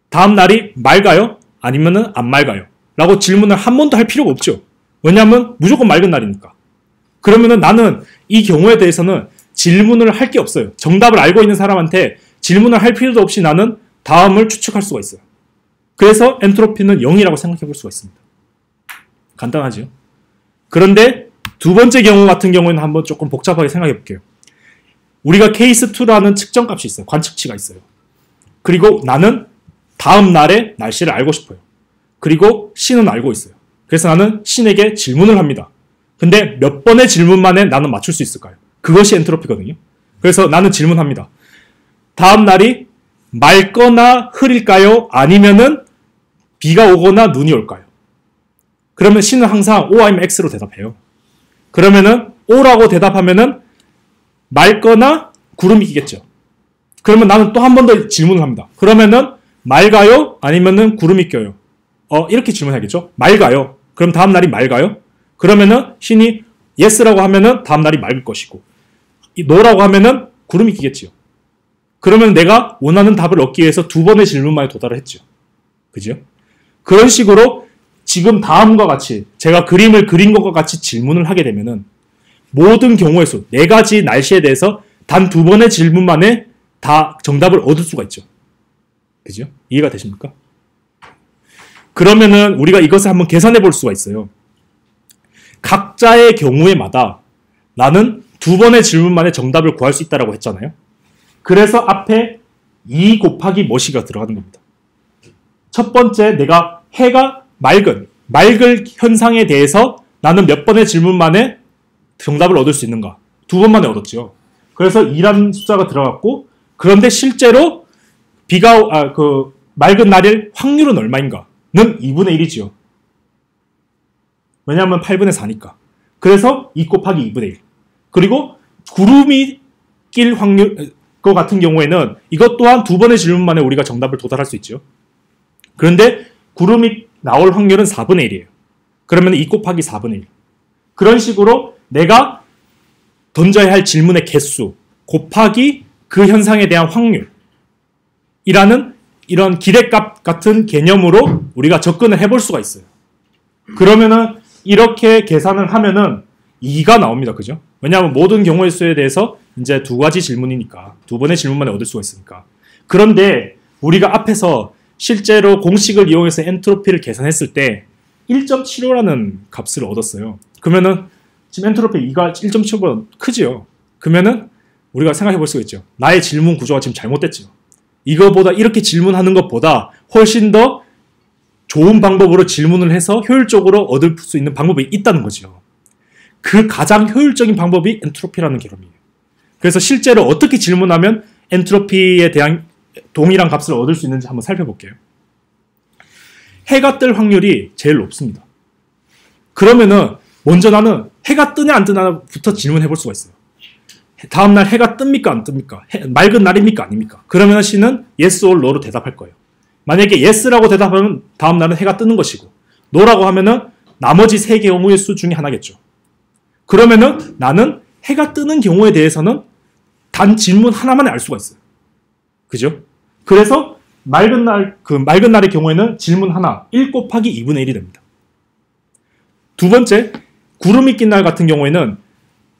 다음 날이 맑아요? 아니면은 안 맑아요? 라고 질문을 한 번도 할 필요가 없죠. 왜냐하면 무조건 맑은 날이니까. 그러면은 나는 이 경우에 대해서는 질문을 할 게 없어요. 정답을 알고 있는 사람한테 질문을 할 필요도 없이 나는 다음을 추측할 수가 있어요. 그래서 엔트로피는 0이라고 생각해 볼 수가 있습니다. 간단하죠? 그런데 두 번째 경우 같은 경우에는 한번 조금 복잡하게 생각해 볼게요. 우리가 케이스 2라는 측정값이 있어요. 관측치가 있어요. 그리고 나는 다음 날의 날씨를 알고 싶어요. 그리고 신은 알고 있어요. 그래서 나는 신에게 질문을 합니다. 근데 몇 번의 질문 만에 나는 맞출 수 있을까요? 그것이 엔트로피거든요. 그래서 나는 질문합니다. 다음 날이 맑거나 흐릴까요? 아니면은 비가 오거나 눈이 올까요? 그러면 신은 항상 O 아니면 X로 대답해요. 그러면은 O라고 대답하면은 맑거나 구름이 끼겠죠. 그러면 나는 또 한 번 더 질문을 합니다. 그러면은 맑아요? 아니면은 구름이 껴요? 이렇게 질문하겠죠. 맑아요. 그럼 다음 날이 맑아요? 그러면은 신이 yes라고 하면은 다음 날이 맑을 것이고 no라고 하면은 구름이 끼겠지요. 그러면 내가 원하는 답을 얻기 위해서 두 번의 질문만에 도달을 했죠. 그죠? 그런 식으로 지금 다음과 같이 제가 그림을 그린 것과 같이 질문을 하게 되면은 모든 경우의 수, 4가지 날씨에 대해서 단 두 번의 질문만에 다 정답을 얻을 수가 있죠. 그죠? 이해가 되십니까? 그러면은 우리가 이것을 한번 계산해 볼 수가 있어요. 각자의 경우에마다 나는 두 번의 질문만에 정답을 구할 수 있다고 했잖아요. 그래서 앞에 2 곱하기 뭐시가 들어가는 겁니다. 첫 번째, 내가 해가 맑을 현상에 대해서 나는 몇 번의 질문 만에 정답을 얻을 수 있는가? 두 번 만에 얻었죠. 그래서 2라는 숫자가 들어갔고, 그런데 실제로 맑은 날일 확률은 얼마인가? 는 2분의 1이죠. 왜냐하면 8분의 4니까. 그래서 2 곱하기 2분의 1. 그리고 구름이 낄 확률, 그 같은 경우에는 이것 또한 두 번의 질문 만에 우리가 정답을 도달할 수 있죠. 그런데 구름이 나올 확률은 4분의 1이에요. 그러면 2 곱하기 4분의 1. 그런 식으로 내가 던져야 할 질문의 개수 곱하기 그 현상에 대한 확률이라는 이런 기대값 같은 개념으로 우리가 접근을 해볼 수가 있어요. 그러면은 이렇게 계산을 하면은 2가 나옵니다. 그죠? 왜냐하면 모든 경우의 수에 대해서 이제 두 가지 질문이니까 두 번의 질문만에 얻을 수가 있으니까. 그런데 우리가 앞에서 실제로 공식을 이용해서 엔트로피를 계산했을 때 1.75라는 값을 얻었어요. 그러면은 지금 엔트로피 2가 1.75보다 크지요. 그러면은 우리가 생각해 볼 수가 있죠. 나의 질문 구조가 지금 잘못됐죠. 이거보다 이렇게 질문하는 것보다 훨씬 더 좋은 방법으로 질문을 해서 효율적으로 얻을 수 있는 방법이 있다는 거죠. 그 가장 효율적인 방법이 엔트로피라는 개념이에요. 그래서 실제로 어떻게 질문하면 엔트로피에 대한 동일한 값을 얻을 수 있는지 한번 살펴볼게요. 해가 뜰 확률이 제일 높습니다. 그러면은 먼저 나는 해가 뜨냐 안 뜨냐부터 질문해 볼 수가 있어요. 다음날 해가 뜹니까 안 뜹니까? 맑은 날입니까 아닙니까? 그러면 C는 yes or no로 대답할 거예요. 만약에 yes라고 대답하면 다음날은 해가 뜨는 것이고 no라고 하면은 나머지 세 경우의 수 중에 하나겠죠. 그러면은 나는 해가 뜨는 경우에 대해서는 단 질문 하나만에 알 수가 있어요. 그죠? 그래서 맑은 날의 경우에는 질문 하나 1 곱하기 2분의 1이 됩니다. 두 번째, 구름이 낀 날 같은 경우에는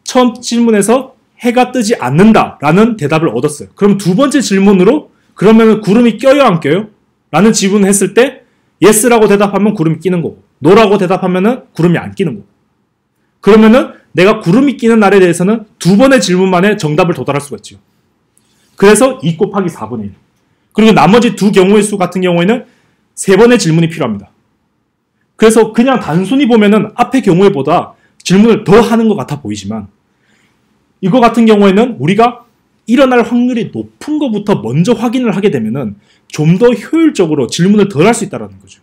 처음 질문에서 해가 뜨지 않는다라는 대답을 얻었어요. 그럼 두 번째 질문으로 그러면 구름이 껴요 안 껴요? 라는 질문을 했을 때 yes라고 대답하면 구름이 끼는 거고 no라고 대답하면 구름이 안 끼는 거고 그러면은 내가 구름이 끼는 날에 대해서는 두 번의 질문만에 정답을 도달할 수가 있죠. 그래서 2 곱하기 4분의 1. 그리고 나머지 두 경우의 수 같은 경우에는 세 번의 질문이 필요합니다. 그래서 그냥 단순히 보면은 앞의 경우에보다 질문을 더 하는 것 같아 보이지만 이거 같은 경우에는 우리가 일어날 확률이 높은 것부터 먼저 확인을 하게 되면은 좀 더 효율적으로 질문을 덜 할 수 있다는 거죠.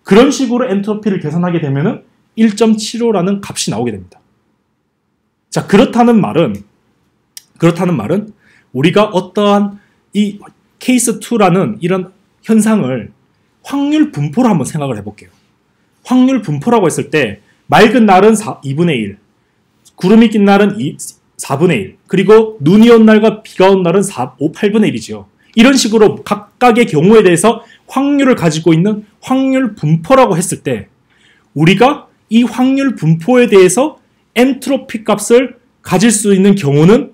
그런 식으로 엔트로피를 계산하게 되면은 1.75라는 값이 나오게 됩니다. 자, 그렇다는 말은 우리가 어떠한 이 케이스 2라는 이런 현상을 확률 분포로 한번 생각을 해볼게요. 확률 분포라고 했을 때 맑은 날은 2분의 1, 구름이 낀 날은 4분의 1, 그리고 눈이 온 날과 비가 온 날은 8분의 1이죠. 이런 식으로 각각의 경우에 대해서 확률을 가지고 있는 확률 분포라고 했을 때 우리가 이 확률 분포에 대해서 엔트로피 값을 가질 수 있는 경우는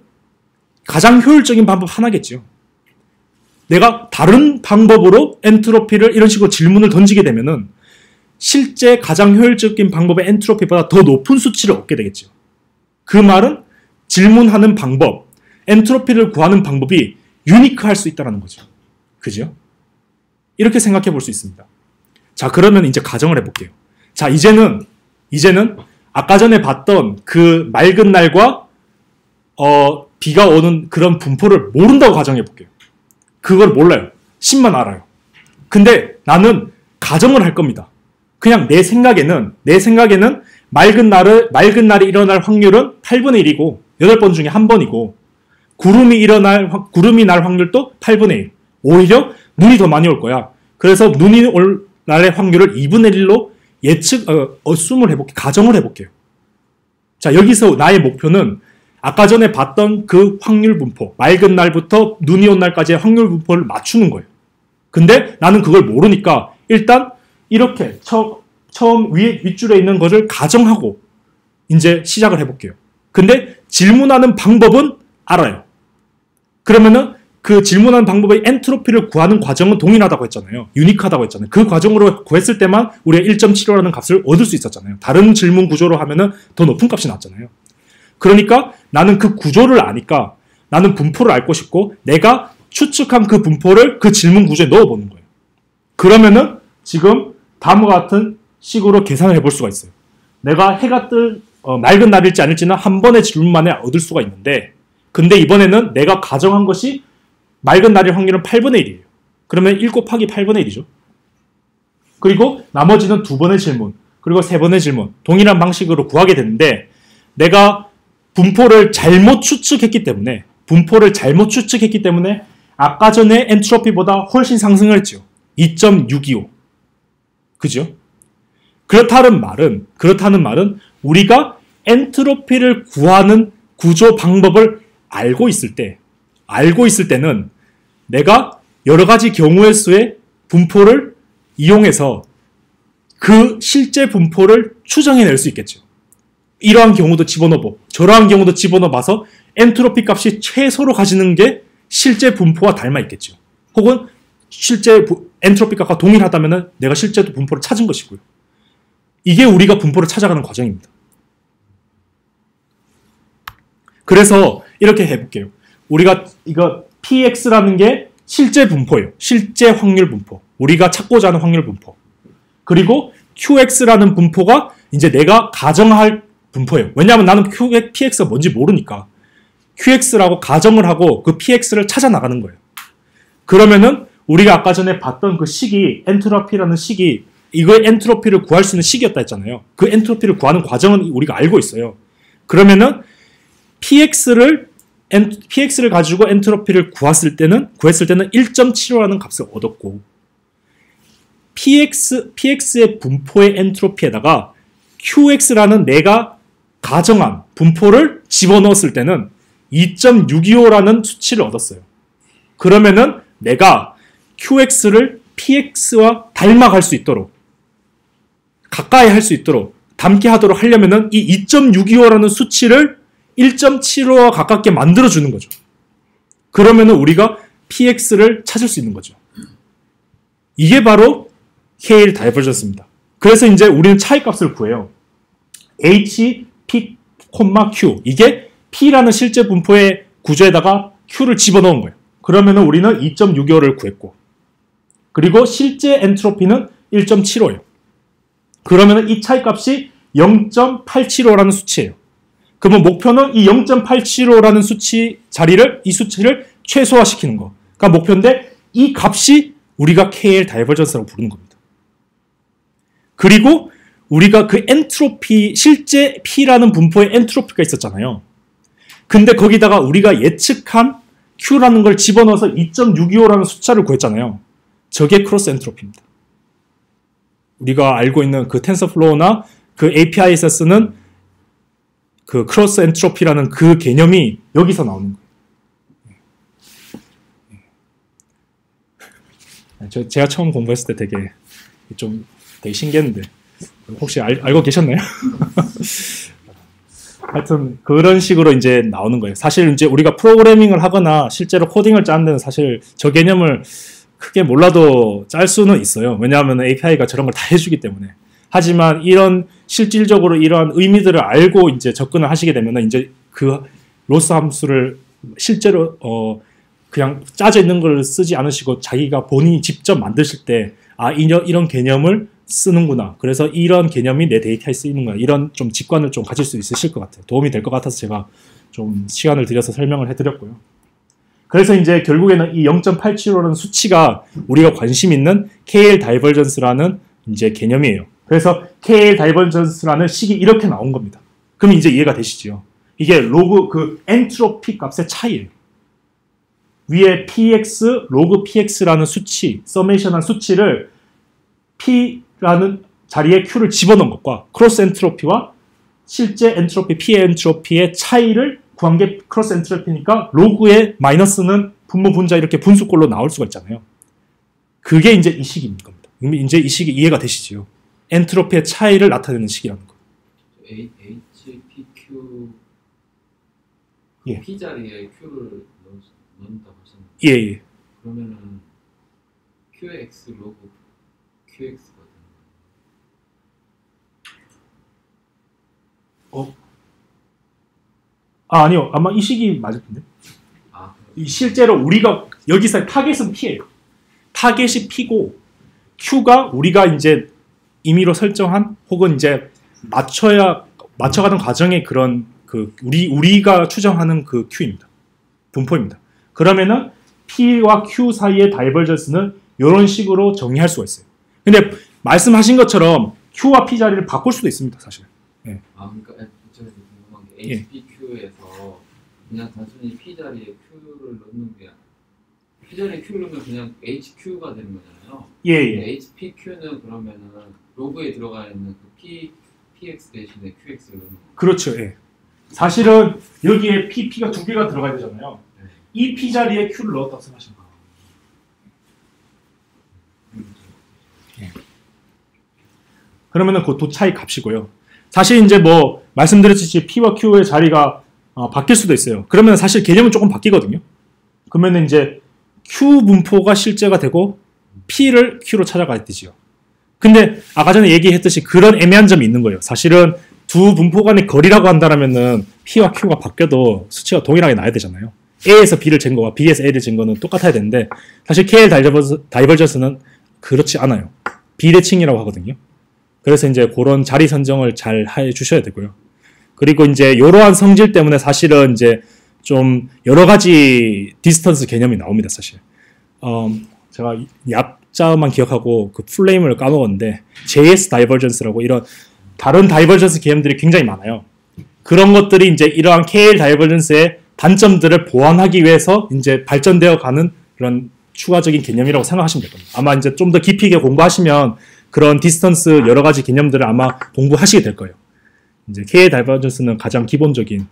가장 효율적인 방법 하나겠죠. 내가 다른 방법으로 엔트로피를 이런 식으로 질문을 던지게 되면은 실제 가장 효율적인 방법의 엔트로피보다 더 높은 수치를 얻게 되겠죠. 그 말은 질문하는 방법, 엔트로피를 구하는 방법이 유니크할 수 있다는 거죠. 그죠? 이렇게 생각해 볼 수 있습니다. 자, 그러면 이제 가정을 해볼게요. 자, 이제는 아까 전에 봤던 그 맑은 날과 비가 오는 그런 분포를 모른다고 가정해 볼게요. 그걸 몰라요. 10만 알아요. 근데 나는 가정을 할 겁니다. 그냥 내 생각에는 맑은 날이 일어날 확률은 8분의 1이고 8번 중에 1번이고 구름이 날 확률도 8분의 1. 오히려 눈이 더 많이 올 거야. 그래서 눈이 올 날의 확률을 2분의 1로 가정을 해볼게요. 자, 여기서 나의 목표는 아까 전에 봤던 그 확률 분포, 맑은 날부터 눈이 온 날까지의 확률 분포를 맞추는 거예요. 근데 나는 그걸 모르니까 일단 이렇게 처음 윗줄에 있는 것을 가정하고 이제 시작을 해볼게요. 근데 질문하는 방법은 알아요. 그러면은 그 질문하는 방법의 엔트로피를 구하는 과정은 동일하다고 했잖아요. 유니크하다고 했잖아요. 그 과정으로 구했을 때만 우리가 1.75라는 값을 얻을 수 있었잖아요. 다른 질문 구조로 하면은 더 높은 값이 나왔잖아요. 그러니까 나는 그 구조를 아니까 나는 분포를 알고 싶고 내가 추측한 그 분포를 그 질문 구조에 넣어보는 거예요. 그러면은 지금 다음과 같은 식으로 계산을 해볼 수가 있어요. 내가 해가 맑은 날일지 아닐지는 한 번의 질문만에 얻을 수가 있는데 근데 이번에는 내가 가정한 것이 맑은 날일 확률은 8분의 1이에요. 그러면 1 곱하기 8분의 1이죠. 그리고 나머지는 2번의 질문, 그리고 3번의 질문, 동일한 방식으로 구하게 되는데 내가 분포를 잘못 추측했기 때문에 아까 전에 엔트로피보다 훨씬 상승을 했죠. 2.625. 그죠? 그렇다는 말은 우리가 엔트로피를 구하는 구조 방법을 알고 있을 때는 내가 여러 가지 경우의 수의 분포를 이용해서 그 실제 분포를 추정해낼 수 있겠죠. 이러한 경우도 집어넣어보고 저러한 경우도 집어넣어봐서 엔트로피 값이 최소로 가지는 게 실제 분포와 닮아 있겠죠. 혹은 실제 엔트로피 값과 동일하다면 내가 실제 분포를 찾은 것이고요. 이게 우리가 분포를 찾아가는 과정입니다. 그래서 이렇게 해볼게요. 우리가 이거 px라는 게 실제 분포예요. 실제 확률 분포. 우리가 찾고자 하는 확률 분포. 그리고 qx라는 분포가 이제 내가 가정할 분포예요. 왜냐하면 나는 px가 뭔지 모르니까 qx라고 가정을 하고 그 px를 찾아 나가는 거예요. 그러면은 우리가 아까 전에 봤던 그 식이 엔트로피라는 식이 이거의 엔트로피를 구할 수 있는 식이었다 했잖아요. 그 엔트로피를 구하는 과정은 우리가 알고 있어요. 그러면은 px를 가지고 엔트로피를 구했을 때는 1.75라는 값을 얻었고 px의 분포의 엔트로피에다가 qx라는 내가 가정한 분포를 집어넣었을 때는 2.625라는 수치를 얻었어요. 그러면은 내가 qx를 px와 닮아갈 수 있도록 가까이 할 수 있도록 닮게 하도록 하려면은 이 2.625라는 수치를 1.75와 가깝게 만들어주는 거죠. 그러면은 우리가 px를 찾을 수 있는 거죠. 이게 바로 KL 다이버전스입니다. 그래서 이제 우리는 차이값을 구해요. h, p, q 이게 p라는 실제 분포의 구조에다가 q를 집어넣은 거예요. 그러면은 우리는 2.625를 구했고 그리고 실제 엔트로피는 1.75예요. 그러면은 이 차이값이 0.875라는 수치예요. 그러면 목표는 이 0.875라는 이 수치를 최소화시키는 거. 그러니까 목표인데 이 값이 우리가 KL 다이버전스라고 부르는 겁니다. 그리고 우리가 그 엔트로피, 실제 P라는 분포의 엔트로피가 있었잖아요. 근데 거기다가 우리가 예측한 Q라는 걸 집어넣어서 2.625라는 숫자를 구했잖아요. 저게 크로스 엔트로피입니다. 우리가 알고 있는 그 텐서플로우나 그 API에서 쓰는 그 크로스 엔트로피라는 그 개념이 여기서 나오는 거예요. 제가 처음 공부했을 때 되게 신기했는데 혹시 알고 계셨나요? 하여튼 그런 식으로 이제 나오는 거예요. 사실 이제 우리가 프로그래밍을 하거나 실제로 코딩을 짜는 데는 사실 저 개념을 크게 몰라도 짤 수는 있어요. 왜냐하면 API가 저런 걸 다 해주기 때문에. 하지만 실질적으로 이러한 의미들을 알고 이제 접근을 하시게 되면 이제 그 로스 함수를 실제로 그냥 짜져 있는 걸 쓰지 않으시고 자기가 본인이 직접 만드실 때 이런 개념을 쓰는구나. 그래서 이런 개념이 내 데이터에 쓰이는구나. 이런 좀 직관을 좀 가질 수 있으실 것 같아요. 도움이 될 것 같아서 제가 좀 시간을 들여서 설명을 해드렸고요. 그래서 이제 결국에는 이 0.875라는 수치가 우리가 관심 있는 KL 다이버전스라는 이제 개념이에요. 그래서 KL 다이버전스라는 식이 이렇게 나온 겁니다. 그럼 이제 이해가 되시죠? 이게 로그 그 엔트로피 값의 차이예요. 위에 px, 로그 px라는 수치, 서메이션한 수치를 p라는 자리에 q를 집어넣은 것과 크로스 엔트로피와 실제 엔트로피, p의 엔트로피의 차이를 구한 게 크로스 엔트로피니까 로그의 마이너스는 분모 분자 이렇게 분수꼴로 나올 수가 있잖아요. 그게 이제 이 식인 겁니다. 이제 이 식이 이해가 되시죠? 엔트로피의 차이를 나타내는 식이라는 거. HPQ 예. P 자리에 Q를 넣는다고 하셨나요? 예. 그러면은 QX 로그 QX가 되는 거예요? 아니요. 아마 이 식이 맞을 텐데. 실제로 우리가 여기서 타겟은 P예요. 타겟이 P고 Q가 우리가 이제 임의로 설정한 혹은 이제 맞춰가는 과정의 그런 그 우리가 추정하는 그 Q입니다. 분포입니다. 그러면은 P와 Q 사이의 다이버전스는 이런 식으로 정리할 수가 있어요. 근데 말씀하신 것처럼 Q와 P 자리를 바꿀 수도 있습니다, 사실. 네. 그러니까 제가 궁금한 게 HPQ에서 그냥 단순히 P 자리에 Q를 넣는 게 P 자리에 Q를 넣으면 그냥 HQ가 되는 거잖아요. 예. HPQ는 그러면은 로그에 들어가 있는 그 PX 대신에 QX를 넣는 거예요. 그렇죠. 예. 사실은 여기에 P가 두 개가 들어가야 되잖아요. 네. 이 P 자리에 Q를 넣었다고 생각하시면 돼요. 그러면은 그 도 차이 값이고요. 사실 이제 뭐 말씀드렸듯이 P와 Q의 자리가 바뀔 수도 있어요. 그러면 사실 개념은 조금 바뀌거든요. 그러면 이제 Q 분포가 실제가 되고 P를 Q로 찾아가야 되지요. 근데 아까 전에 얘기했듯이 그런 애매한 점이 있는 거예요. 사실은 두 분포 간의 거리라고 한다면은 P와 Q가 바뀌어도 수치가 동일하게 나야 되잖아요. A에서 B를 잰 거와 B에서 A를 잰 거는 똑같아야 되는데 사실 KL 다이버전스는 그렇지 않아요. 비례칭이라고 하거든요. 그래서 이제 그런 자리 선정을 잘 해주셔야 되고요. 그리고 이제 이러한 성질 때문에 사실은 이제 좀 여러 가지 디스턴스 개념이 나옵니다, 사실. 제가 약자만 기억하고 그 풀네임을 까먹었는데 JS 다이버전스라고 이런 다른 다이버전스 개념들이 굉장히 많아요. 그런 것들이 이제 이러한 KL 다이버전스의 단점들을 보완하기 위해서 이제 발전되어 가는 그런 추가적인 개념이라고 생각하시면 될 겁니다. 아마 이제 좀 더 깊이 있게 공부하시면 그런 디스턴스 여러 가지 개념들을 아마 공부하시게 될 거예요. 이제 KL 다이버전스는 가장 기본적인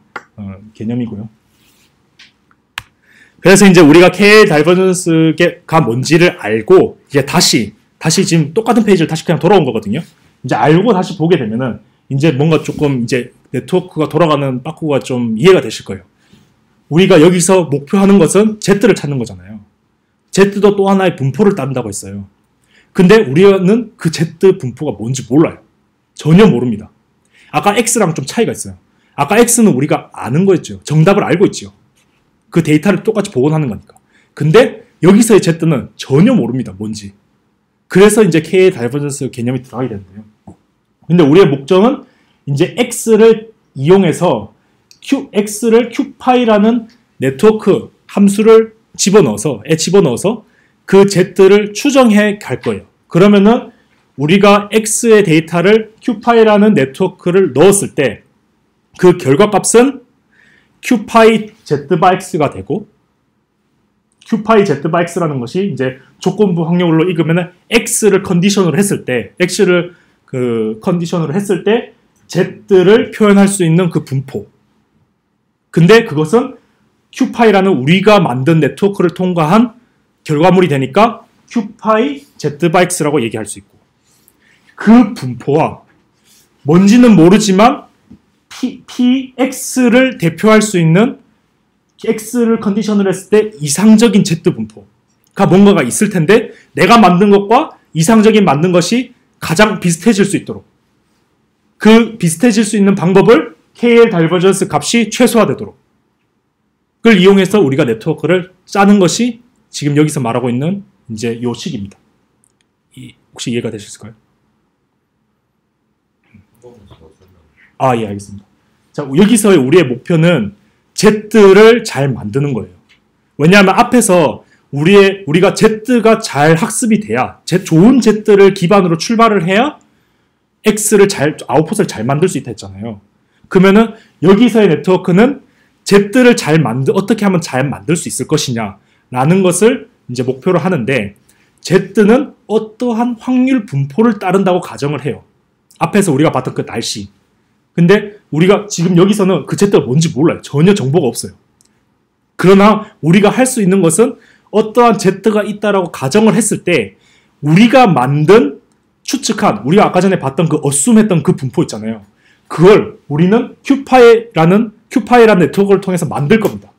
개념이고요. 그래서 이제 우리가 KL 다이버전스가 뭔지를 알고 이제 다시 지금 똑같은 페이지를 다시 그냥 돌아온 거거든요. 이제 알고 다시 보게 되면은 이제 뭔가 조금 이제 네트워크가 돌아가는 빠꾸가 좀 이해가 되실 거예요. 우리가 여기서 목표하는 것은 Z를 찾는 거잖아요. Z도 또 하나의 분포를 따른다고 했어요. 근데 우리는 그 Z 분포가 뭔지 몰라요. 전혀 모릅니다. 아까 X랑 좀 차이가 있어요. 아까 X는 우리가 아는 거였죠. 정답을 알고 있죠. 그 데이터를 똑같이 복원하는 거니까. 근데 여기서의 Z는 전혀 모릅니다. 뭔지. 그래서 이제 K의 다이버전스 개념이 들어가게 되는데요. 근데 우리의 목적은 이제 X를 이용해서 X를 Q파이라는 네트워크 함수를 집어넣어서 그 Z를 추정해 갈 거예요. 그러면은 우리가 X의 데이터를 Q파이라는 네트워크를 넣었을 때 그 결과값은 Q파이 Z/X가 되고 Q파이 Z/X라는 것이 이제 조건부 확률로 읽으면은 X를 컨디션으로 했을 때 Z를 표현할 수 있는 그 분포. 근데 그것은 Q파이라는 우리가 만든 네트워크를 통과한 결과물이 되니까 Q파이 Z/X라고 얘기할 수 있고 그 분포와 뭔지는 모르지만 PX를 대표할 수 있는 X를 컨디션을 했을 때 이상적인 Z 분포가 뭔가가 있을 텐데 내가 만든 것과 이상적인 만든 것이 가장 비슷해질 수 있도록 그 비슷해질 수 있는 방법을 KL 다이버전스 값이 최소화되도록 그걸 이용해서 우리가 네트워크를 짜는 것이 지금 여기서 말하고 있는 이제 요 식입니다. 혹시 이해가 되셨을까요? 예, 알겠습니다. 자, 여기서의 우리의 목표는 Z를 잘 만드는 거예요. 왜냐하면 앞에서 우리가 Z가 잘 학습이 돼야 좋은 Z를 기반으로 출발을 해야 X를 아웃풋을 잘 만들 수 있다 했잖아요. 그러면은 여기서의 네트워크는 Z를 어떻게 하면 잘 만들 수 있을 것이냐라는 것을 이제 목표로 하는데 Z는 어떠한 확률 분포를 따른다고 가정을 해요. 앞에서 우리가 봤던 그 날씨. 근데 우리가 지금 여기서는 그 Z가 뭔지 몰라요. 전혀 정보가 없어요. 그러나 우리가 할 수 있는 것은 어떠한 Z가 있다라고 가정을 했을 때 우리가 추측한 우리가 아까 전에 봤던 그 어쌔했던 그 분포 있잖아요. 그걸 우리는 Q파이라는 네트워크를 통해서 만들 겁니다.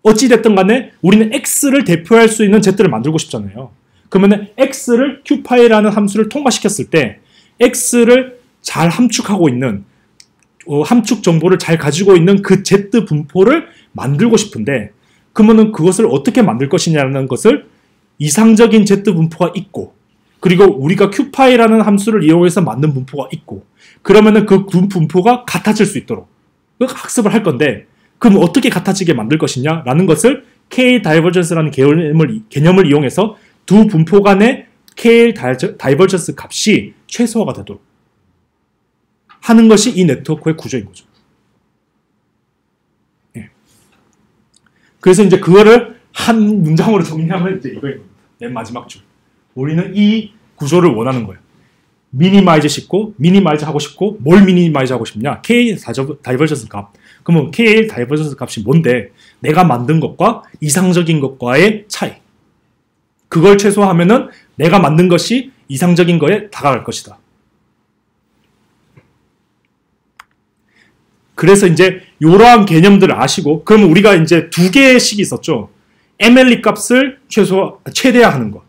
어찌됐든 간에 우리는 X를 대표할 수 있는 Z를 만들고 싶잖아요. 그러면 X를 Q파이라는 함수를 통과시켰을 때 X를 잘 함축하고 있는 함축 정보를 잘 가지고 있는 그 Z 분포를 만들고 싶은데 그러면은 그것을 어떻게 만들 것이냐는 것을 이상적인 Z 분포가 있고 그리고 우리가 Q파이라는 함수를 이용해서 만든 분포가 있고 그러면은 그 분포가 같아질 수 있도록 학습을 할 건데 그럼 어떻게 같아지게 만들 것이냐라는 것을 K 다이버전스라는 개념을 이용해서 두 분포 간의 K 다이버전스 값이 최소화가 되도록 하는 것이 이 네트워크의 구조인 거죠. 예. 그래서 이제 그거를 한 문장으로 정리하면 이제 이거인 겁니다. 맨 마지막 줄. 우리는 이 구조를 원하는 거예요. 미니마이즈 하고 싶고 뭘 미니마이즈 하고 싶냐? K 다이버전스 값. 그러면 K 다이버전스 값이 뭔데? 내가 만든 것과 이상적인 것과의 차이. 그걸 최소화하면은 내가 만든 것이 이상적인 거에 다가갈 것이다. 그래서 이제 이러한 개념들을 아시고, 그러면 우리가 이제 두 개의 식이 있었죠. MLE 값을 최대화하는 거.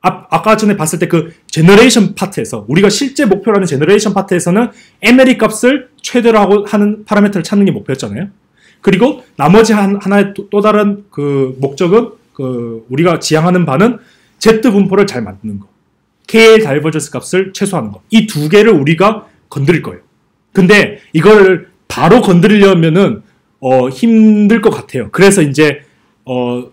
아까 전에 봤을 때 그 제너레이션 파트에서, 우리가 실제 목표라는 제너레이션 파트에서는 MLE 값을 최대로 하는 파라미터를 찾는 게 목표였잖아요. 그리고 나머지 하나의 또 다른 그 목적은 그 우리가 지향하는 바는 Z 분포를 잘 만드는 거. KL 다이버전스 값을 최소화하는 거. 이 두 개를 우리가 건드릴 거예요. 근데 이걸 바로 건드리려면은 힘들 것 같아요. 그래서 이제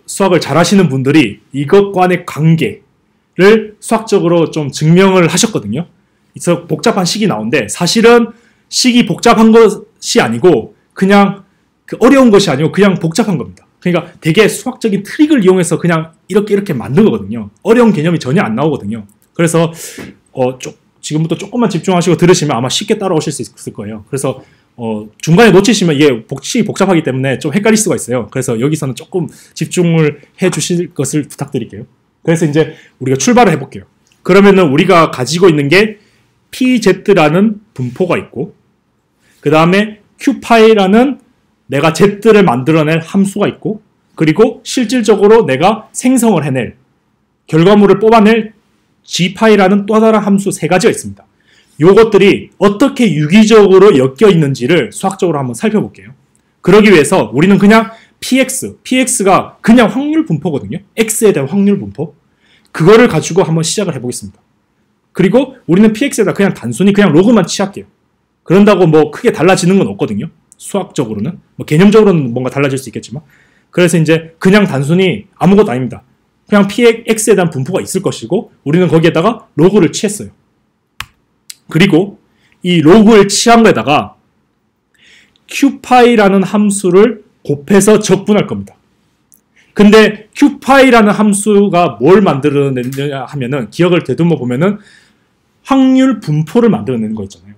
수학을 잘 하시는 분들이 이것과의 관계를 수학적으로 좀 증명을 하셨거든요. 그래서 복잡한 식이 나오는데, 사실은 식이 복잡한 것이 아니고 그냥 어려운 것이 아니고 그냥 복잡한 겁니다. 그러니까 되게 수학적인 트릭을 이용해서 그냥 이렇게 만든 거거든요. 어려운 개념이 전혀 안 나오거든요. 그래서 지금부터 조금만 집중하시고 들으시면 아마 쉽게 따라오실 수 있을 거예요. 그래서 중간에 놓치시면 이게 식이 복잡하기 때문에 좀 헷갈릴 수가 있어요. 그래서 여기서는 조금 집중을 해 주실 것을 부탁드릴게요. 그래서 이제 우리가 출발을 해볼게요. 그러면은 우리가 가지고 있는 게 PZ라는 분포가 있고, 그 다음에 Q파이라는 내가 Z를 만들어낼 함수가 있고, 그리고 실질적으로 내가 생성을 해낼, 결과물을 뽑아낼 G파이라는 또 다른 함수 세 가지가 있습니다. 요것들이 어떻게 유기적으로 엮여 있는지를 수학적으로 한번 살펴볼게요. 그러기 위해서 우리는 그냥 PX가 그냥 확률 분포거든요. X에 대한 확률 분포. 그거를 가지고 한번 시작을 해보겠습니다. 그리고 우리는 PX에다 그냥 단순히 그냥 로그만 취할게요. 그런다고 뭐 크게 달라지는 건 없거든요. 수학적으로는. 뭐 개념적으로는 뭔가 달라질 수 있겠지만. 그래서 이제 그냥 단순히 아무것도 아닙니다. 그냥 PX에 대한 분포가 있을 것이고, 우리는 거기에다가 로그를 취했어요. 그리고 이 로그를 취한 거에다가 Q파이라는 함수를 곱해서 적분할 겁니다. 근데 Q파이라는 함수가 뭘 만들어내느냐 하면은, 기억을 되돌려 보면은 확률 분포를 만들어내는 거 있잖아요.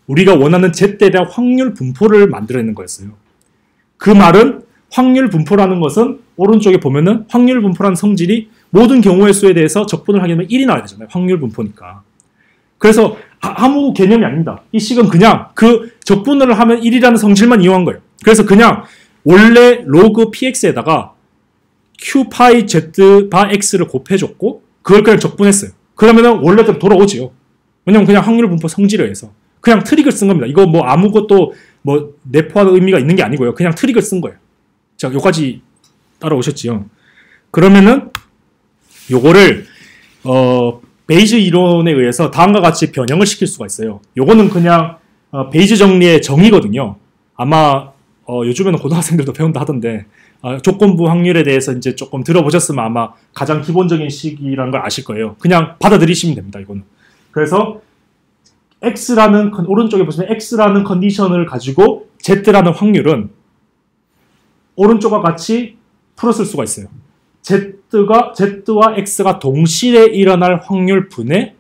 우리가 원하는 Z에 대한 확률 분포를 만들어내는 거였어요. 그 말은 확률 분포라는 것은 오른쪽에 보면은 확률 분포라는 성질이 모든 경우의 수에 대해서 적분을 하게 되면 1이 나와야 되잖아요. 확률 분포니까. 그래서 아무 개념이 아닙니다. 이 식은 그냥 그 적분을 하면 1이라는 성질만 이용한 거예요. 그래서 그냥 원래 로그 px에다가 q파이 z 바 x를 곱해줬고, 그걸 그냥 적분했어요. 그러면은 원래대로 돌아오지요. 왜냐면 그냥 확률 분포 성질에 의해서 그냥 트릭을 쓴 겁니다. 이거 뭐 아무것도 뭐 내포하는 의미가 있는 게 아니고요. 그냥 트릭을 쓴 거예요. 자, 여기까지 따라오셨지요. 그러면은 요거를 베이즈 이론에 의해서 다음과 같이 변형을 시킬 수가 있어요. 요거는 그냥 베이즈 정리의 정의거든요. 아마 요즘에는 고등학생들도 배운다 하던데, 조건부 확률에 대해서 이제 조금 들어보셨으면 아마 가장 기본적인 식이라는 걸 아실 거예요. 그냥 받아들이시면 됩니다. 이거는. 그래서 X라는, 오른쪽에 보시면 X라는 컨디션을 가지고 Z라는 확률은 오른쪽과 같이 풀었을 수가 있어요. Z와 X가 동시에 일어날 확률 분의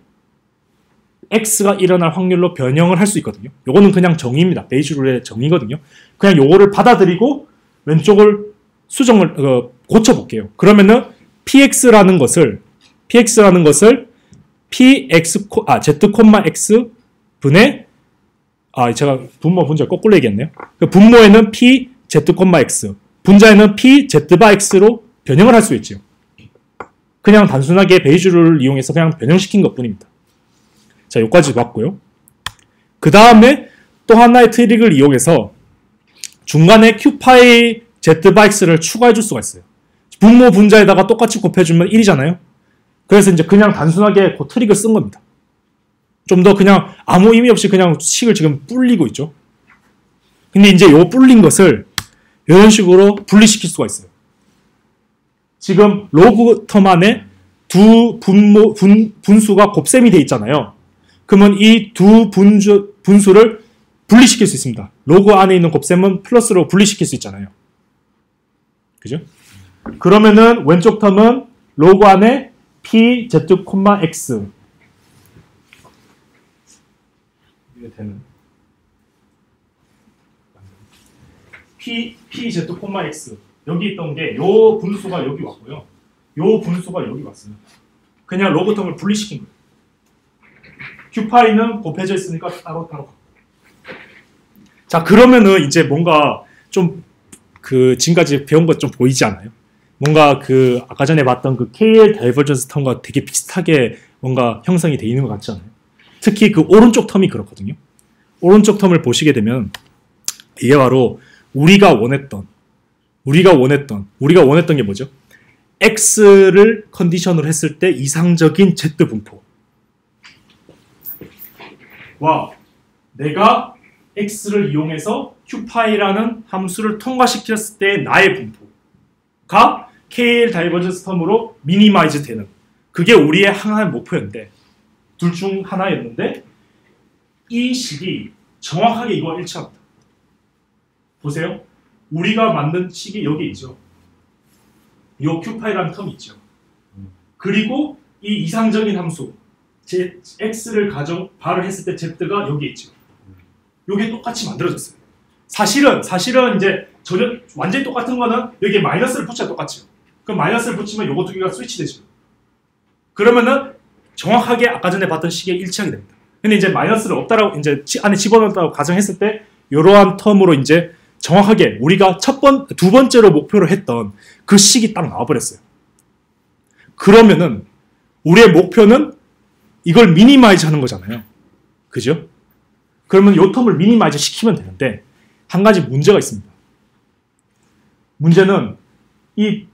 X가 일어날 확률로 변형을 할 수 있거든요. 요거는 그냥 정의입니다. 베이즈 룰의 정의거든요. 그냥 요거를 받아들이고 왼쪽을 고쳐볼게요. 그러면은 PX라는 것을 Z, X 분의, 제가 분모 분자 거꾸로 얘기했네요. 그 분모에는 P, Z, X, 분자에는 P, Z 바 X로 변형을 할 수 있죠. 그냥 단순하게 베이즈를 이용해서 그냥 변형시킨 것 뿐입니다. 자, 여기까지 봤고요. 그 다음에 또 하나의 트릭을 이용해서 중간에 Q파이 Z 바 X를 추가해 줄 수가 있어요. 분모 분자에다가 똑같이 곱해주면 1이잖아요. 그래서 이제 그냥 단순하게 그 트릭을 쓴 겁니다. 좀 더 그냥 아무 의미 없이 그냥 식을 지금 불리고 있죠. 근데 이제 요 불린 것을 이런 식으로 분리시킬 수가 있어요. 지금 로그 텀 안에 두 분수가 곱셈이 돼 있잖아요. 그러면 이 두 분수를 분리시킬 수 있습니다. 로그 안에 있는 곱셈은 플러스로 분리시킬 수 있잖아요. 그죠? 그러면은 왼쪽 텀은 로그 안에 p, z, x 이게 되는 p, z, x 여기 있던 게 요 분수가 여기 왔고요. 요 분수가 여기 왔어요. 그냥 로그 텀을 분리시킨 거예요. q파이는 곱해져 있으니까 따로 갖고. 자, 그러면은 이제 뭔가 좀 그 지금까지 배운 것 좀 보이지 않아요? 뭔가 그 아까 전에 봤던 그 KL 다이버전스 텀과 되게 비슷하게 뭔가 형성이 돼 있는 것 같지 않아요? 특히 그 오른쪽 텀이 그렇거든요. 오른쪽 텀을 보시게 되면 이게 바로 우리가 원했던 게 뭐죠? X를 컨디션으로 했을 때 이상적인 Z 분포. 와, 내가 X를 이용해서 QPy라는 함수를 통과시켰을 때 나의 분포가 KL 다이버전스 텀으로 미니마이즈 되는, 그게 우리의 하나의 목표였는데, 둘 중 하나였는데 이 식이 정확하게 이거와 일치합니다. 보세요. 우리가 만든 식이 여기 있죠. 요 QPy라는 텀이 있죠. 그리고 이 이상적인 함수 X를 발을 했을 때 Z가 여기 있죠. 요게 똑같이 만들어졌어요. 사실은 이제 전혀 완전히 똑같은 거는 여기에 마이너스를 붙여야 똑같죠. 그럼 마이너스를 붙이면 요거 두 개가 스위치되죠. 그러면은 정확하게 아까 전에 봤던 식에 일치하게 됩니다. 근데 이제 마이너스를 없다라고 이제 안에 집어넣었다고 가정했을 때 이러한 텀으로 이제 정확하게 우리가 두 번째로 목표로 했던 그 식이 딱 나와버렸어요. 그러면은 우리의 목표는 이걸 미니마이즈 하는 거잖아요. 그죠? 그러면 이 텀을 미니마이즈 시키면 되는데 한 가지 문제가 있습니다. 문제는 이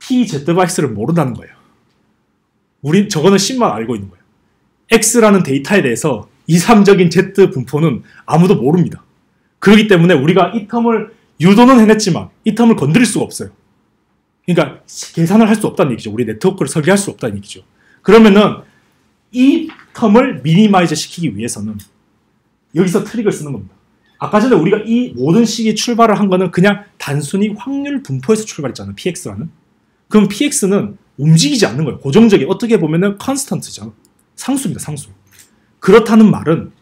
PZX를 모른다는 거예요. 저거는 10만 알고 있는 거예요. X라는 데이터에 대해서 이상적인 Z 분포는 아무도 모릅니다. 그렇기 때문에 우리가 이 텀을 유도는 해냈지만 이 텀을 건드릴 수가 없어요. 그러니까 계산을 할 수 없다는 얘기죠. 우리 네트워크를 설계할 수 없다는 얘기죠. 그러면은 이 텀을 미니마이즈 시키기 위해서는 여기서 트릭을 쓰는 겁니다. 아까 전에 우리가 이 모든 식이 출발을 한 거는 그냥 단순히 확률 분포에서 출발했잖아요. PX라는. 그럼 PX는 움직이지 않는 거예요. 고정적인, 어떻게 보면은 컨스턴트죠. 상수입니다. 상수. 그렇다는 말은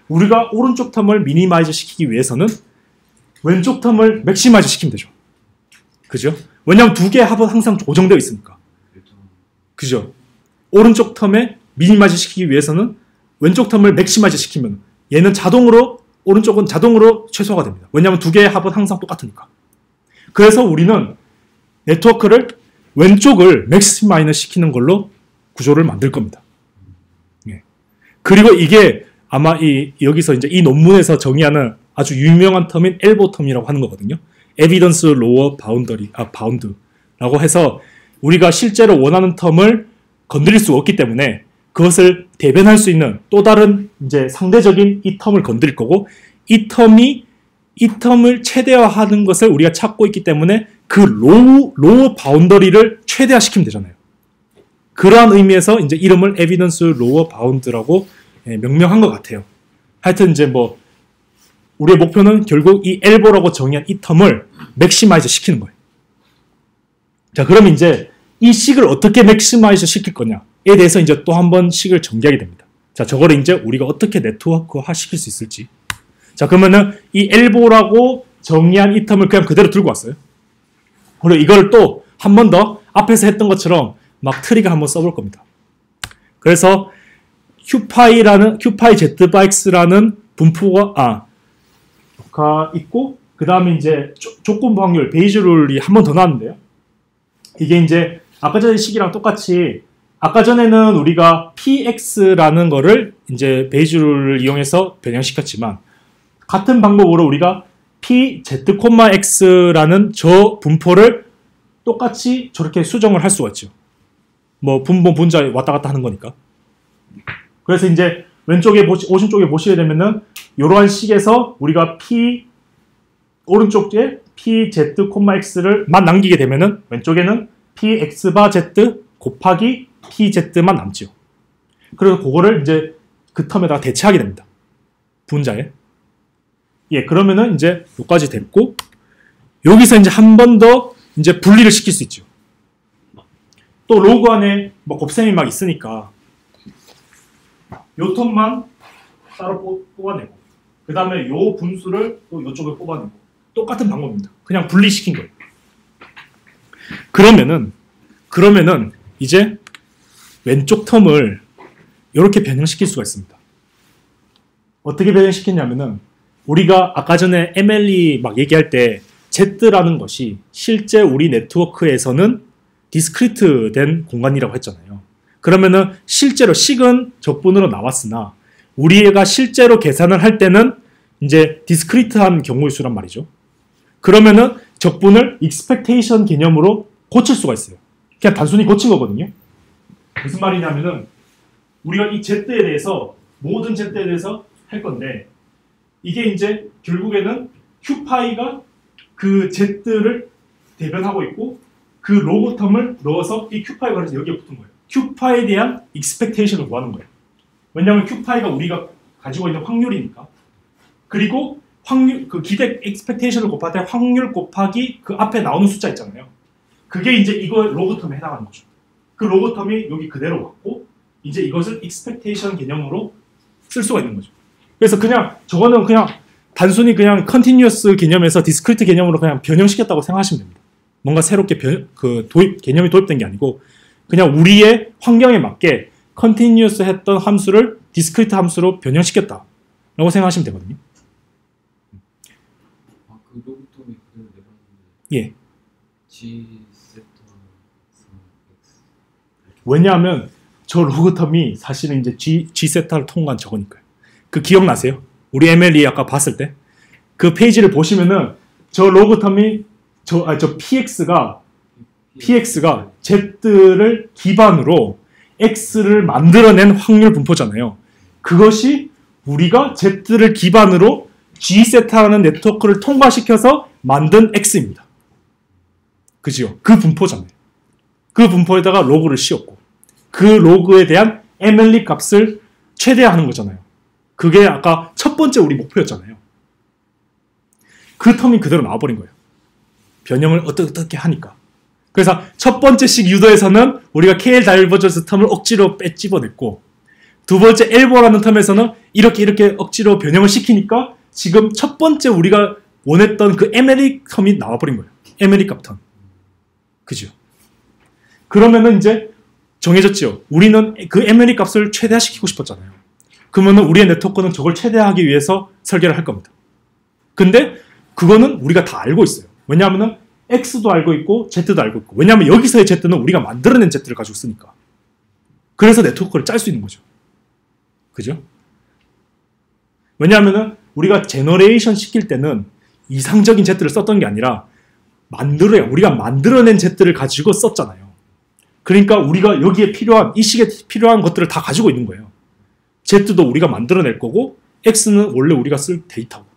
우리가 오른쪽 텀을 미니마이즈 시키기 위해서는 왼쪽 텀을 맥시마이즈 시키면 되죠. 그죠? 왜냐하면 두 개의 합은 항상 고정되어 있으니까. 그죠? 오른쪽 텀에 미니마이즈 시키기 위해서는 왼쪽 텀을 맥시마이즈 시키면 얘는 오른쪽은 자동으로 최소화가 됩니다. 왜냐하면 두 개의 합은 항상 똑같으니까. 그래서 우리는 네트워크를 왼쪽을 맥시마이즈 시키는 걸로 구조를 만들 겁니다. 예. 그리고 이게 아마 여기서 이제 이 논문에서 정의하는 아주 유명한 텀인 엘보 텀이라고 하는 거거든요. 에비던스 로어 바운드라고 해서 우리가 실제로 원하는 텀을 건드릴 수 없기 때문에 그것을 대변할 수 있는 또 다른 이제 상대적인 이 텀을 건드릴 거고, 이 텀을 최대화하는 것을 우리가 찾고 있기 때문에 그 로어 바운더리를 최대화시키면 되잖아요. 그러한 의미에서 이제 이름을 에비던스 로어 바운드라고 명명한 것 같아요. 하여튼 이제 뭐 우리의 목표는 결국 이 엘보라고 정의한 이 텀을 맥시마이즈 시키는 거예요. 자, 그럼 이제 이 식을 어떻게 맥시마이즈 시킬 거냐에 대해서 이제 또 한 번 식을 전개하게 됩니다. 자, 저거를 이제 우리가 어떻게 네트워크화 시킬 수 있을지. 자, 그러면은 이 엘보라고 정의한 이 텀을 그냥 그대로 들고 왔어요. 그리고 이걸 또 한 번 더 앞에서 했던 것처럼 막 트릭을 한번 써볼 겁니다. 그래서 QPyZBX라는 분포가 있고, 그 다음에 이제 조건부 확률 베이즈 룰이 한 번 더 나왔는데요. 이게 이제 아까 전에 식이랑 똑같이 아까 전에는 우리가 PX라는 거를 이제 베이즈 룰을 이용해서 변형시켰지만 같은 방법으로 우리가 PZ,X라는 저 분포를 똑같이 저렇게 수정을 할 수가 있죠. 뭐 분모 분자 왔다 갔다 하는 거니까. 그래서 이제 오른쪽에 보시게 되면은 이러한 식에서 우리가 오른쪽에 PZ,X를만 남기게 되면은 왼쪽에는 PX/Z 곱하기 PZ만 남죠. 그래서 그거를 이제 그 텀에다가 대체하게 됩니다. 분자에. 예, 그러면은 이제 여기까지 됐고, 여기서 이제 한 번 더 이제 분리를 시킬 수 있죠. 또 로그 안에 뭐 곱셈이 막 있으니까 요 텀만 따로 뽑아내고, 그 다음에 요 분수를 또 이쪽에 뽑아내고, 똑같은 방법입니다. 그냥 분리시킨 거예요. 그러면은 이제 왼쪽 텀을 이렇게 변형시킬 수가 있습니다. 어떻게 변형시켰냐면은 우리가 아까 전에 MLE 막 얘기할 때 Z라는 것이 실제 우리 네트워크에서는 디스크리트 된 공간이라고 했잖아요. 그러면은 실제로 식은 적분으로 나왔으나 우리가 실제로 계산을 할 때는 이제 디스크리트한 경우의 수란 말이죠. 그러면은 적분을 expectation 개념으로 고칠 수가 있어요. 그냥 단순히 고친 거거든요. 무슨 말이냐면은 우리가 이 Z에 대해서 모든 Z에 대해서 할 건데 이게 이제 결국에는 Q파이가 그 Z를 대변하고 있고 그 로그 텀을 넣어서 이 Q파이가 그래서 여기에 붙은 거예요. Q파이에 대한 expectation을 구하는 거예요. 왜냐하면 Q파이가 우리가 가지고 있는 확률이니까. 그리고 확률, 그 기대 expectation을 곱할 때 확률 곱하기 그 앞에 나오는 숫자 있잖아요. 그게 이제 이거 로그 텀에 해당하는 거죠. 그 로그 텀이 여기 그대로 왔고 이제 이것을 expectation 개념으로 쓸 수가 있는 거죠. 그래서 그냥 저거는 그냥 단순히 그냥 continuous 개념에서 discrete 개념으로 그냥 변형시켰다고 생각하시면 됩니다. 뭔가 새롭게 개념이 도입된 게 아니고 그냥 우리의 환경에 맞게 continuous 했던 함수를 discrete 함수로 변형시켰다라고 생각하시면 되거든요. 아, 그 로그텀이 그대로 내봤는데. 예. G 세터 X. 왜냐하면 저 로그텀이 사실은 이제 G 세타를 통과한 저거니까요. 그 기억나세요? 우리 MLE 아까 봤을 때 그 페이지를 보시면은 저 로그텀이 저 PX가 Z를 기반으로 X를 만들어낸 확률 분포잖아요. 그것이 우리가 Z를 기반으로 G세타라는 네트워크를 통과시켜서 만든 X입니다. 그죠? 그 분포잖아요. 그 분포에다가 로그를 씌웠고 그 로그에 대한 MLE 값을 최대화하는 거잖아요. 그게 아까 첫 번째 우리 목표였잖아요. 그 텀이 그대로 나와버린 거예요. 변형을 어떻게 하니까. 그래서 첫 번째 식 유도에서는 우리가 KL 다이버전스 텀을 억지로 빼집어냈고 두 번째 엘보라는 텀에서는 이렇게 억지로 변형을 시키니까 지금 첫 번째 우리가 원했던 그 MLE 텀이 나와버린 거예요. MLE 값 텀. 그죠? 그러면은 이제 정해졌죠. 우리는 그 MLE 값을 최대화시키고 싶었잖아요. 그러면은 우리의 네트워크는 저걸 최대화하기 위해서 설계를 할 겁니다. 근데 그거는 우리가 다 알고 있어요. 왜냐하면은 X도 알고 있고 Z도 알고 있고 왜냐하면 여기서의 Z는 우리가 만들어낸 Z를 가지고 쓰니까. 그래서 네트워크를 짤 수 있는 거죠. 그죠? 왜냐하면은 우리가 제너레이션 시킬 때는 이상적인 Z를 썼던 게 아니라 우리가 만들어낸 Z를 가지고 썼잖아요. 그러니까 우리가 여기에 필요한 이 식에 필요한 것들을 다 가지고 있는 거예요. Z도 우리가 만들어낼 거고 X는 원래 우리가 쓸 데이터고.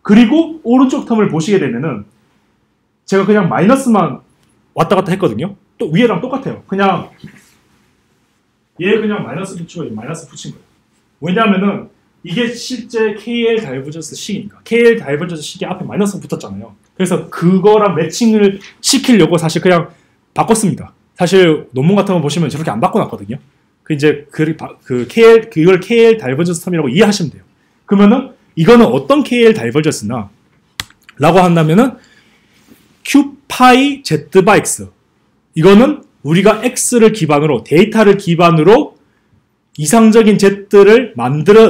그리고 오른쪽 텀을 보시게 되면은 제가 그냥 마이너스만 왔다 갔다 했거든요. 또 위에랑 똑같아요. 그냥 얘 그냥 마이너스 붙이고 마이너스 붙인 거예요. 왜냐하면은 이게 실제 KL 다이버전스 식이니까. KL 다이버전스 식이 앞에 마이너스 붙었잖아요. 그래서 그거랑 매칭을 시키려고 사실 그냥 바꿨습니다. 사실 논문 같은 거 보시면 저렇게 안 바꿔놨거든요. 그걸 KL 다이버전스 텀이라고 이해하시면 돼요. 그러면은 이거는 어떤 KL 다이버전스나 라고 한다면은 Q파이 Z 바 X 이거는 우리가 X를 기반으로 데이터를 기반으로 이상적인 Z를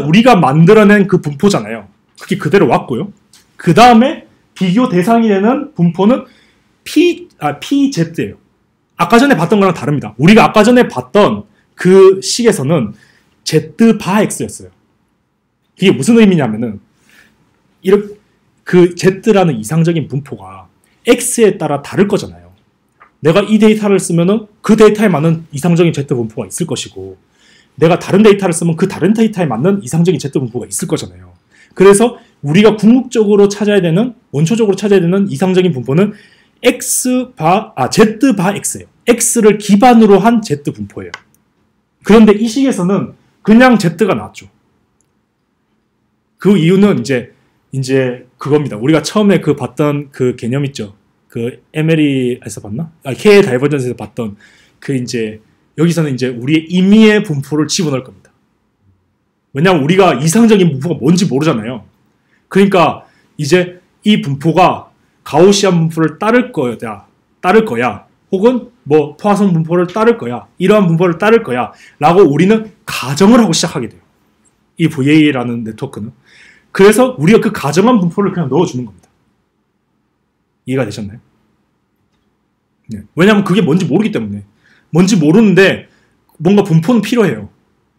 우리가 만들어낸 그 분포잖아요. 그게 그대로 왔고요. 그 다음에 비교 대상이 되는 분포는 PZ예요. 아까 전에 봤던 거랑 다릅니다. 우리가 아까 전에 봤던 그 식에서는 Z 바 X였어요. 그게 무슨 의미냐면은 그 Z라는 이상적인 분포가 X에 따라 다를 거잖아요. 내가 이 데이터를 쓰면은 그 데이터에 맞는 이상적인 Z 분포가 있을 것이고 내가 다른 데이터를 쓰면 그 다른 데이터에 맞는 이상적인 Z 분포가 있을 거잖아요. 그래서 우리가 궁극적으로 원초적으로 찾아야 되는 이상적인 분포는 Z 바 X예요. X를 기반으로 한 Z 분포예요. 그런데 이 식에서는 그냥 Z가 나왔죠. 그 이유는 이제 그겁니다. 우리가 처음에 봤던 그 개념 있죠. 그 MLE에서 봤나? KL 다이버전스에서 봤던 여기서는 이제 우리의 임의의 분포를 집어넣을 겁니다. 왜냐하면 우리가 이상적인 분포가 뭔지 모르잖아요. 그러니까 이제 이 분포가 가우시안 분포를 따를 거야. 혹은 뭐 포화성 분포를 따를 거야. 이러한 분포를 따를 거야. 라고 우리는 가정을 하고 시작하게 돼요. 이 VA라는 네트워크는. 그래서 우리가 그 가정한 분포를 그냥 넣어주는 겁니다. 이해가 되셨나요? 네. 왜냐하면 그게 뭔지 모르기 때문에. 뭔지 모르는데 뭔가 분포는 필요해요.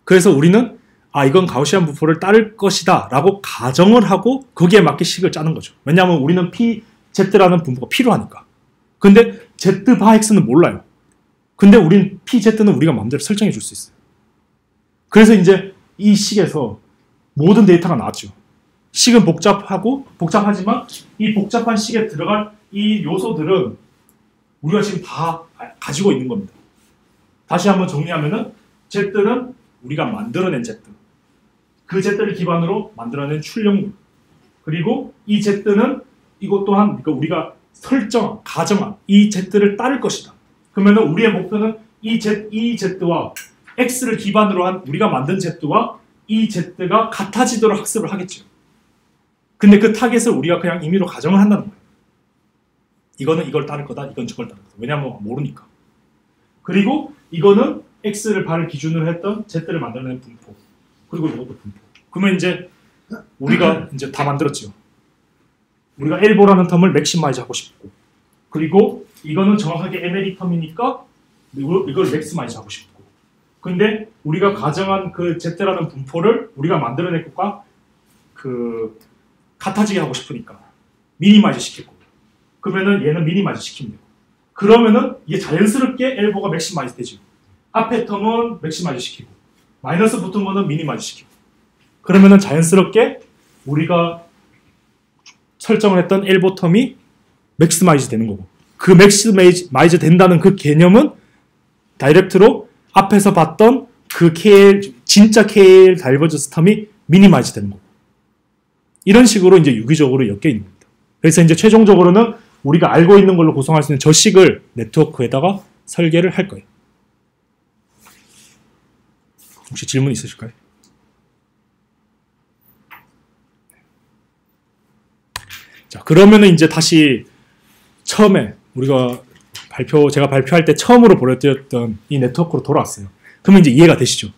그래서 우리는 이건 가우시안 분포를 따를 것이다 라고 가정을 하고 거기에 맞게 식을 짜는 거죠. 왜냐하면 우리는 PZ라는 분포가 필요하니까. 근데 Z 바 X는 몰라요. 근데 우린 PZ는 우리가 마음대로 설정해 줄 수 있어요. 그래서 이제 이 식에서 모든 데이터가 나왔죠. 식은 복잡하지만 이 복잡한 식에 들어갈 이 요소들은 우리가 지금 다 가지고 있는 겁니다. 다시 한번 정리하면은 Z는 우리가 만들어낸 Z, 그 Z를 기반으로 만들어낸 출력물, 그리고 이 Z는 이것 또한 우리가 가정한 이 Z를 따를 것이다. 그러면은 우리의 목표는 이 Z와 X를 기반으로 한 우리가 만든 Z와 이 Z가 같아지도록 학습을 하겠죠. 근데 그 타겟을 우리가 그냥 임의로 가정을 한다는 거예요. 이거는 이걸 따를 거다, 이건 저걸 따를 거다. 왜냐하면 모르니까. 그리고 이거는 X를 바를 기준으로 했던 Z를 만들어낸 분포. 그리고 이것도 분포. 그러면 이제 우리가 이제 다 만들었죠. 우리가 엘보라는 텀을 맥시마이즈 하고 싶고, 그리고 이거는 정확하게 MLE 텀이니까 이걸 맥시마이즈 하고 싶고. 근데 우리가 가정한 그 Z라는 분포를 우리가 만들어낸 것과 같아지게 하고 싶으니까 미니마이즈 시키고, 그러면은 얘는 미니마이즈 시키면 되고, 그러면은 이게 자연스럽게 엘보가 맥시마이즈 되죠. 앞에 텀은 맥시마이즈 시키고 마이너스 붙은 거는 미니마이즈 시키고, 그러면은 자연스럽게 우리가 설정을 했던 엘보 텀이 맥시마이즈 되는 거고, 그 맥시마이즈 된다는 그 개념은 다이렉트로 앞에서 봤던 그 진짜 KL 다이버전스 텀이 미니마이즈 되는 거고, 이런 식으로 이제 유기적으로 엮여 있는 겁니다. 그래서 이제 최종적으로는 우리가 알고 있는 걸로 구성할 수 있는 저 식을 네트워크에다가 설계를 할 거예요. 혹시 질문 있으실까요? 자, 그러면은 이제 다시 처음에 제가 발표할 때 처음으로 보여드렸던 이 네트워크로 돌아왔어요. 그러면 이제 이해가 되시죠?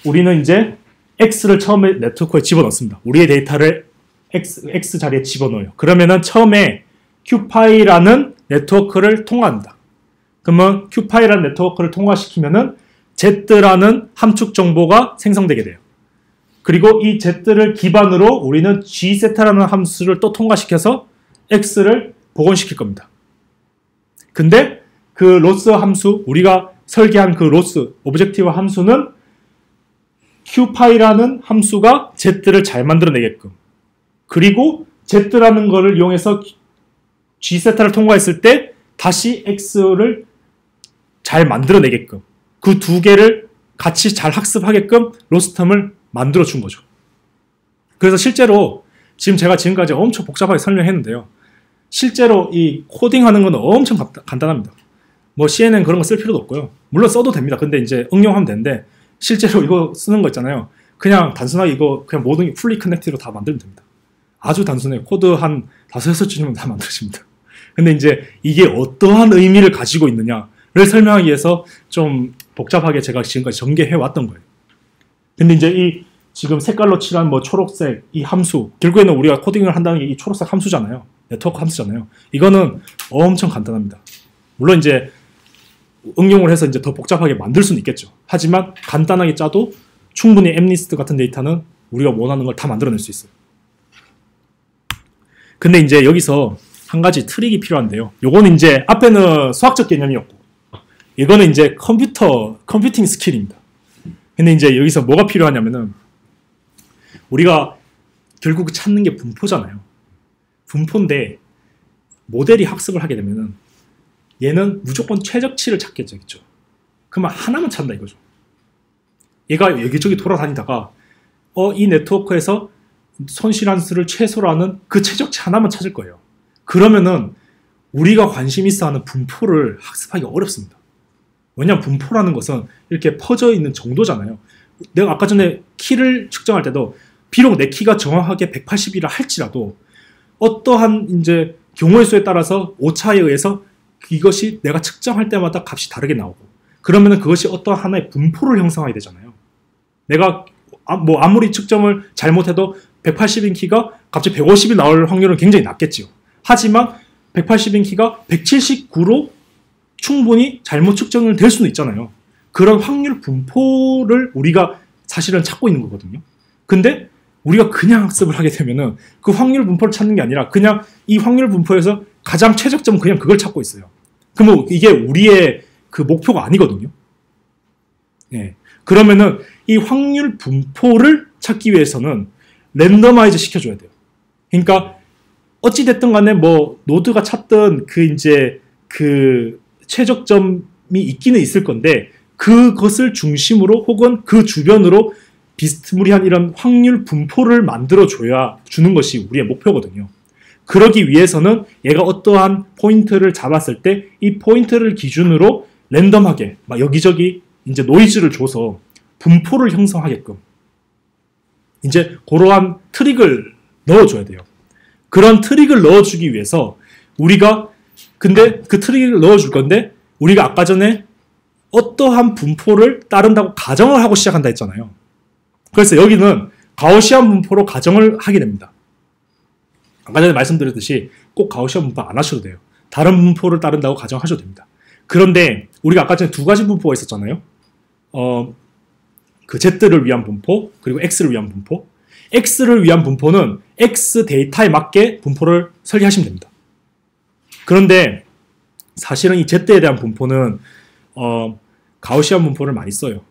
우리는 이제 X를 처음에 네트워크에 집어넣습니다. 우리의 데이터를 X 자리에 집어넣어요. 그러면은 처음에 QPy라는 네트워크를 통과합니다. 그러면 QPy라는 네트워크를 통과시키면은 Z라는 함축 정보가 생성되게 돼요. 그리고 이 Z를 기반으로 우리는 gset라는 함수를 또 통과시켜서 X를 복원시킬 겁니다. 근데 그 로스 함수, 우리가 설계한 그 로스 오브젝티브 함수는 QPy라는 함수가 Z를 잘 만들어내게끔, 그리고 Z라는 거를 이용해서 gset를 통과했을 때 다시 X를 잘 만들어내게끔, 그 두 개를 같이 잘 학습하게끔 로스텀을 만들어 준 거죠. 그래서 실제로 제가 지금까지 엄청 복잡하게 설명했는데요. 실제로 이 코딩하는 건 엄청 간단합니다. 뭐 CNN 그런 거 쓸 필요도 없고요. 물론 써도 됩니다. 근데 이제 응용하면 되는데, 실제로 이거 쓰는 거 있잖아요. 그냥 단순하게 이거 그냥 모든 게 풀리 커넥티로 다 만들면 됩니다. 아주 단순해요. 코드 한 5-6줄이면 다 만들어집니다. 근데 이제 이게 어떠한 의미를 가지고 있느냐를 설명하기 위해서 좀 복잡하게 제가 지금까지 전개해 왔던 거예요. 근데 이제 지금 색깔로 칠한 초록색 이 함수, 결국에는 우리가 코딩을 한다는 게 이 초록색 함수잖아요. 네트워크 함수잖아요. 이거는 엄청 간단합니다. 물론 이제 응용을 해서 이제 더 복잡하게 만들 수는 있겠죠. 하지만 간단하게 짜도 충분히 MNIST 같은 데이터는 우리가 원하는 걸 다 만들어낼 수 있어요. 근데 이제 여기서 한 가지 트릭이 필요한데요. 요거는 이제 앞에는 수학적 개념이었고, 이거는 이제 컴퓨팅 스킬입니다. 근데 이제 여기서 뭐가 필요하냐면은, 우리가 결국 찾는 게 분포잖아요. 분포인데 모델이 학습을 하게 되면은 얘는 무조건 최적치를 찾겠죠. 그렇죠? 그러면 하나만 찾는다 이거죠. 얘가 여기저기 돌아다니다가 이 네트워크에서 손실한 수를 최소로 하는 그 최적치 하나만 찾을 거예요. 그러면은 우리가 관심 있어 하는 분포를 학습하기가 어렵습니다. 왜냐하면 분포라는 것은 이렇게 퍼져 있는 정도잖아요. 내가 아까 전에 키를 측정할 때도 비록 내 키가 정확하게 180이라 할지라도 어떠한 이제 경우의 수에 따라서 오차에 의해서 이것이 내가 측정할 때마다 값이 다르게 나오고, 그러면은 그것이 어떠한 하나의 분포를 형성하게 되잖아요. 내가 뭐 아무리 측정을 잘못해도 180인 키가 갑자기 150이 나올 확률은 굉장히 낮겠지요. 하지만 180인 키가 179로 충분히 잘못 측정을 될 수는 있잖아요. 그런 확률 분포를 우리가 사실은 찾고 있는 거거든요. 근데 우리가 그냥 학습을 하게 되면은 그 확률 분포를 찾는 게 아니라 그냥 이 확률 분포에서 가장 최적점 그냥 그걸 찾고 있어요. 그러면 이게 우리의 그 목표가 아니거든요. 예. 그러면은 이 확률 분포를 찾기 위해서는 랜더마이즈 시켜줘야 돼요. 그러니까 어찌됐든 간에 뭐 노드가 찾던 그 이제 그 최적점이 있기는 있을 건데 그것을 중심으로 혹은 그 주변으로 비스무리한 이런 확률 분포를 만들어줘야 주는 것이 우리의 목표거든요. 그러기 위해서는 얘가 어떠한 포인트를 잡았을 때 이 포인트를 기준으로 랜덤하게 막 여기저기 이제 노이즈를 줘서 분포를 형성하게끔 이제 그러한 트릭을 넣어줘야 돼요. 그런 트릭을 넣어주기 위해서 우리가 근데 그 트릭을 넣어줄 건데 우리가 아까 전에 어떠한 분포를 따른다고 가정을 하고 시작한다 했잖아요. 그래서 여기는 가우시안 분포로 가정을 하게 됩니다. 아까 전에 말씀드렸듯이 꼭 가우시안 분포 안 하셔도 돼요. 다른 분포를 따른다고 가정하셔도 됩니다. 그런데 우리가 아까 전에 두 가지 분포가 있었잖아요. 그 Z를 위한 분포 그리고 X를 위한 분포. X를 위한 분포는 X 데이터에 맞게 분포를 설계하시면 됩니다. 그런데 사실은 이 Z에 대한 분포는 가우시안 분포를 많이 써요.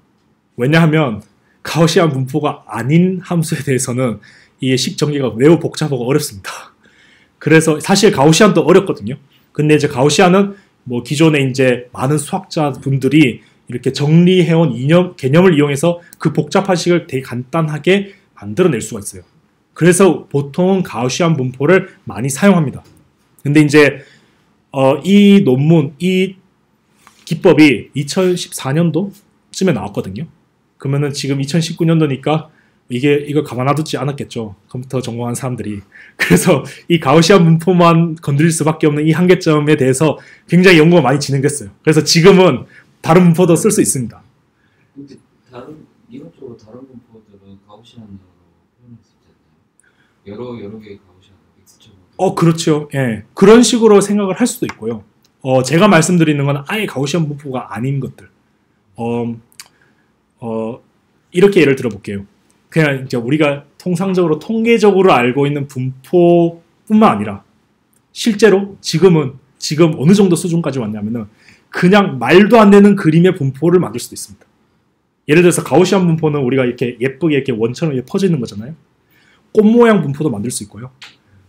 왜냐하면 가우시안 분포가 아닌 함수에 대해서는 이 식 전개가 매우 복잡하고 어렵습니다. 그래서 사실 가우시안도 어렵거든요. 근데 이제 가우시안은 뭐 기존에 이제 많은 수학자분들이 이렇게 정리해온 개념을 이용해서 그 복잡한 식을 되게 간단하게 만들어낼 수가 있어요. 그래서 보통은 가우시안 분포를 많이 사용합니다. 근데 이제 이 논문, 이 기법이 2014년도쯤에 나왔거든요. 그러면은 지금 2019년도니까 이걸 가만놔두지 않았겠죠. 컴퓨터 전공한 사람들이. 그래서 이 가우시안 분포만 건드릴 수밖에 없는 이 한계점에 대해서 굉장히 연구가 많이 진행됐어요. 그래서 지금은 다른 분포도 쓸 수 있습니다. 근데 이것저것 다른 분포들은 가우시안으로 표현할 수 있잖아요. 여러 개의 가우시안으로 X처럼. 그렇죠. 예. 그런 식으로 생각을 할 수도 있고요. 제가 말씀드리는 건 아예 가우시안 분포가 아닌 것들. 이렇게 예를 들어볼게요. 그냥 이제 우리가 통상적으로 통계적으로 알고 있는 분포뿐만 아니라 실제로 지금 어느 정도 수준까지 왔냐면은 그냥 말도 안 되는 그림의 분포를 만들 수도 있습니다. 예를 들어서 가우시안 분포는 우리가 이렇게 예쁘게 이렇게 원처럼 이렇게 퍼져 있는 거잖아요. 꽃 모양 분포도 만들 수 있고요.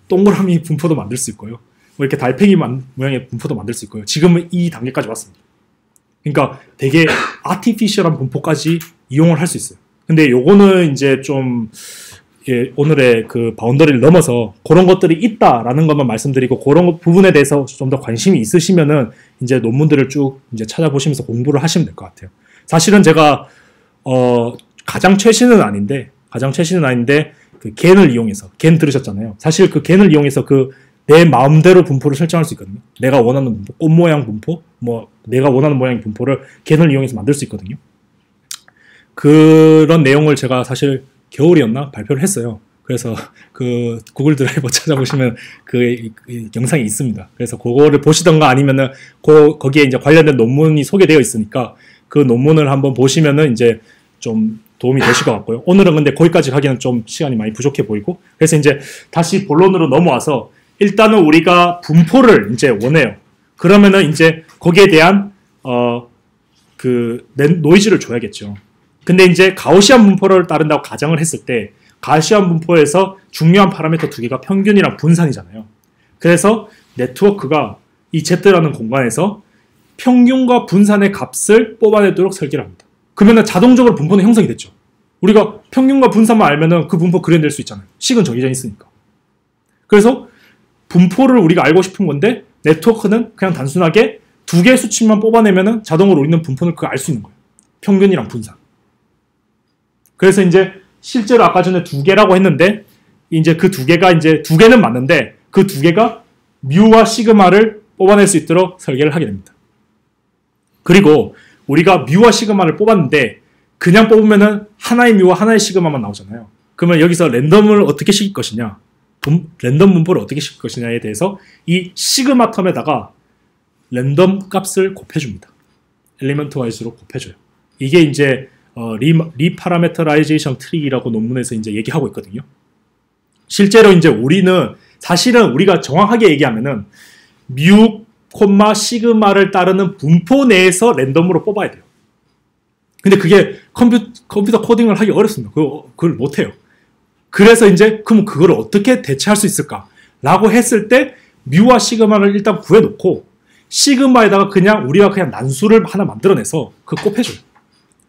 동그라미 분포도 만들 수 있고요. 뭐 이렇게 달팽이 모양의 분포도 만들 수 있고요. 지금은 이 단계까지 왔습니다. 그러니까 되게 아티피셜한 분포까지 이용을 할 수 있어요. 근데 요거는 이제 좀 오늘의 그 바운더리를 넘어서 그런 것들이 있다라는 것만 말씀드리고 그런 부분에 대해서 좀 더 관심이 있으시면은 이제 논문들을 쭉 이제 찾아보시면서 공부를 하시면 될 것 같아요. 사실은 제가 가장 최신은 아닌데 그 겐을 이용해서 겐 들으셨잖아요. 사실 그 겐을 이용해서 그 내 마음대로 분포를 설정할 수 있거든요. 내가 원하는 분포, 꽃 모양 분포, 뭐 내가 원하는 모양의 분포를 겐을 이용해서 만들 수 있거든요. 그런 내용을 제가 사실 겨울이었나 발표를 했어요. 그래서 그 구글 드라이버 찾아보시면 그 영상이 있습니다. 그래서 그거를 보시던가 아니면은 거기에 이제 관련된 논문이 소개되어 있으니까 그 논문을 한번 보시면은 이제 좀 도움이 되실 것 같고요. 오늘은 근데 거기까지 가기는 좀 시간이 많이 부족해 보이고 그래서 이제 다시 본론으로 넘어와서 일단은 우리가 분포를 이제 원해요. 그러면은 이제 거기에 대한 그 노이즈를 줘야겠죠. 근데 이제 가우시안 분포를 따른다고 가정을 했을 때 가우시안 분포에서 중요한 파라미터 두 개가 평균이랑 분산이잖아요. 그래서 네트워크가 이 Z라는 공간에서 평균과 분산의 값을 뽑아내도록 설계를 합니다. 그러면 자동적으로 분포는 형성이 됐죠. 우리가 평균과 분산만 알면은 그 분포 그려낼 수 있잖아요. 식은 정해져 있으니까. 그래서 분포를 우리가 알고 싶은 건데 네트워크는 그냥 단순하게 두 개의 수치만 뽑아내면은 자동으로 우리는 분포를 알 수 있는 거예요. 평균이랑 분산. 그래서 이제 실제로 아까 전에 두 개라고 했는데 이제 그 두 개가 이제 두 개는 맞는데 그 두 개가 뮤와 시그마를 뽑아낼 수 있도록 설계를 하게 됩니다. 그리고 우리가 뮤와 시그마를 뽑았는데 그냥 뽑으면은 하나의 뮤와 하나의 시그마만 나오잖아요. 그러면 여기서 랜덤을 어떻게 시킬 것이냐, 랜덤 분포를 어떻게 시킬 것이냐에 대해서 이 시그마 텀에다가 랜덤 값을 곱해줍니다. 엘리먼트 와이즈로 곱해줘요. 이게 이제 리파라메터라이제이션 트릭이라고 논문에서 이제 얘기하고 있거든요. 실제로 이제 사실은 우리가 정확하게 얘기하면은 뮤, 시그마를 따르는 분포 내에서 랜덤으로 뽑아야 돼요. 근데 그게 컴퓨터 코딩을 하기 어렵습니다. 그걸 못해요. 그래서 이제 그럼 그걸 어떻게 대체할 수 있을까? 라고 했을 때 뮤와 시그마를 일단 구해놓고 시그마에다가 우리가 그냥 난수를 하나 만들어내서 그거 곱해줘요.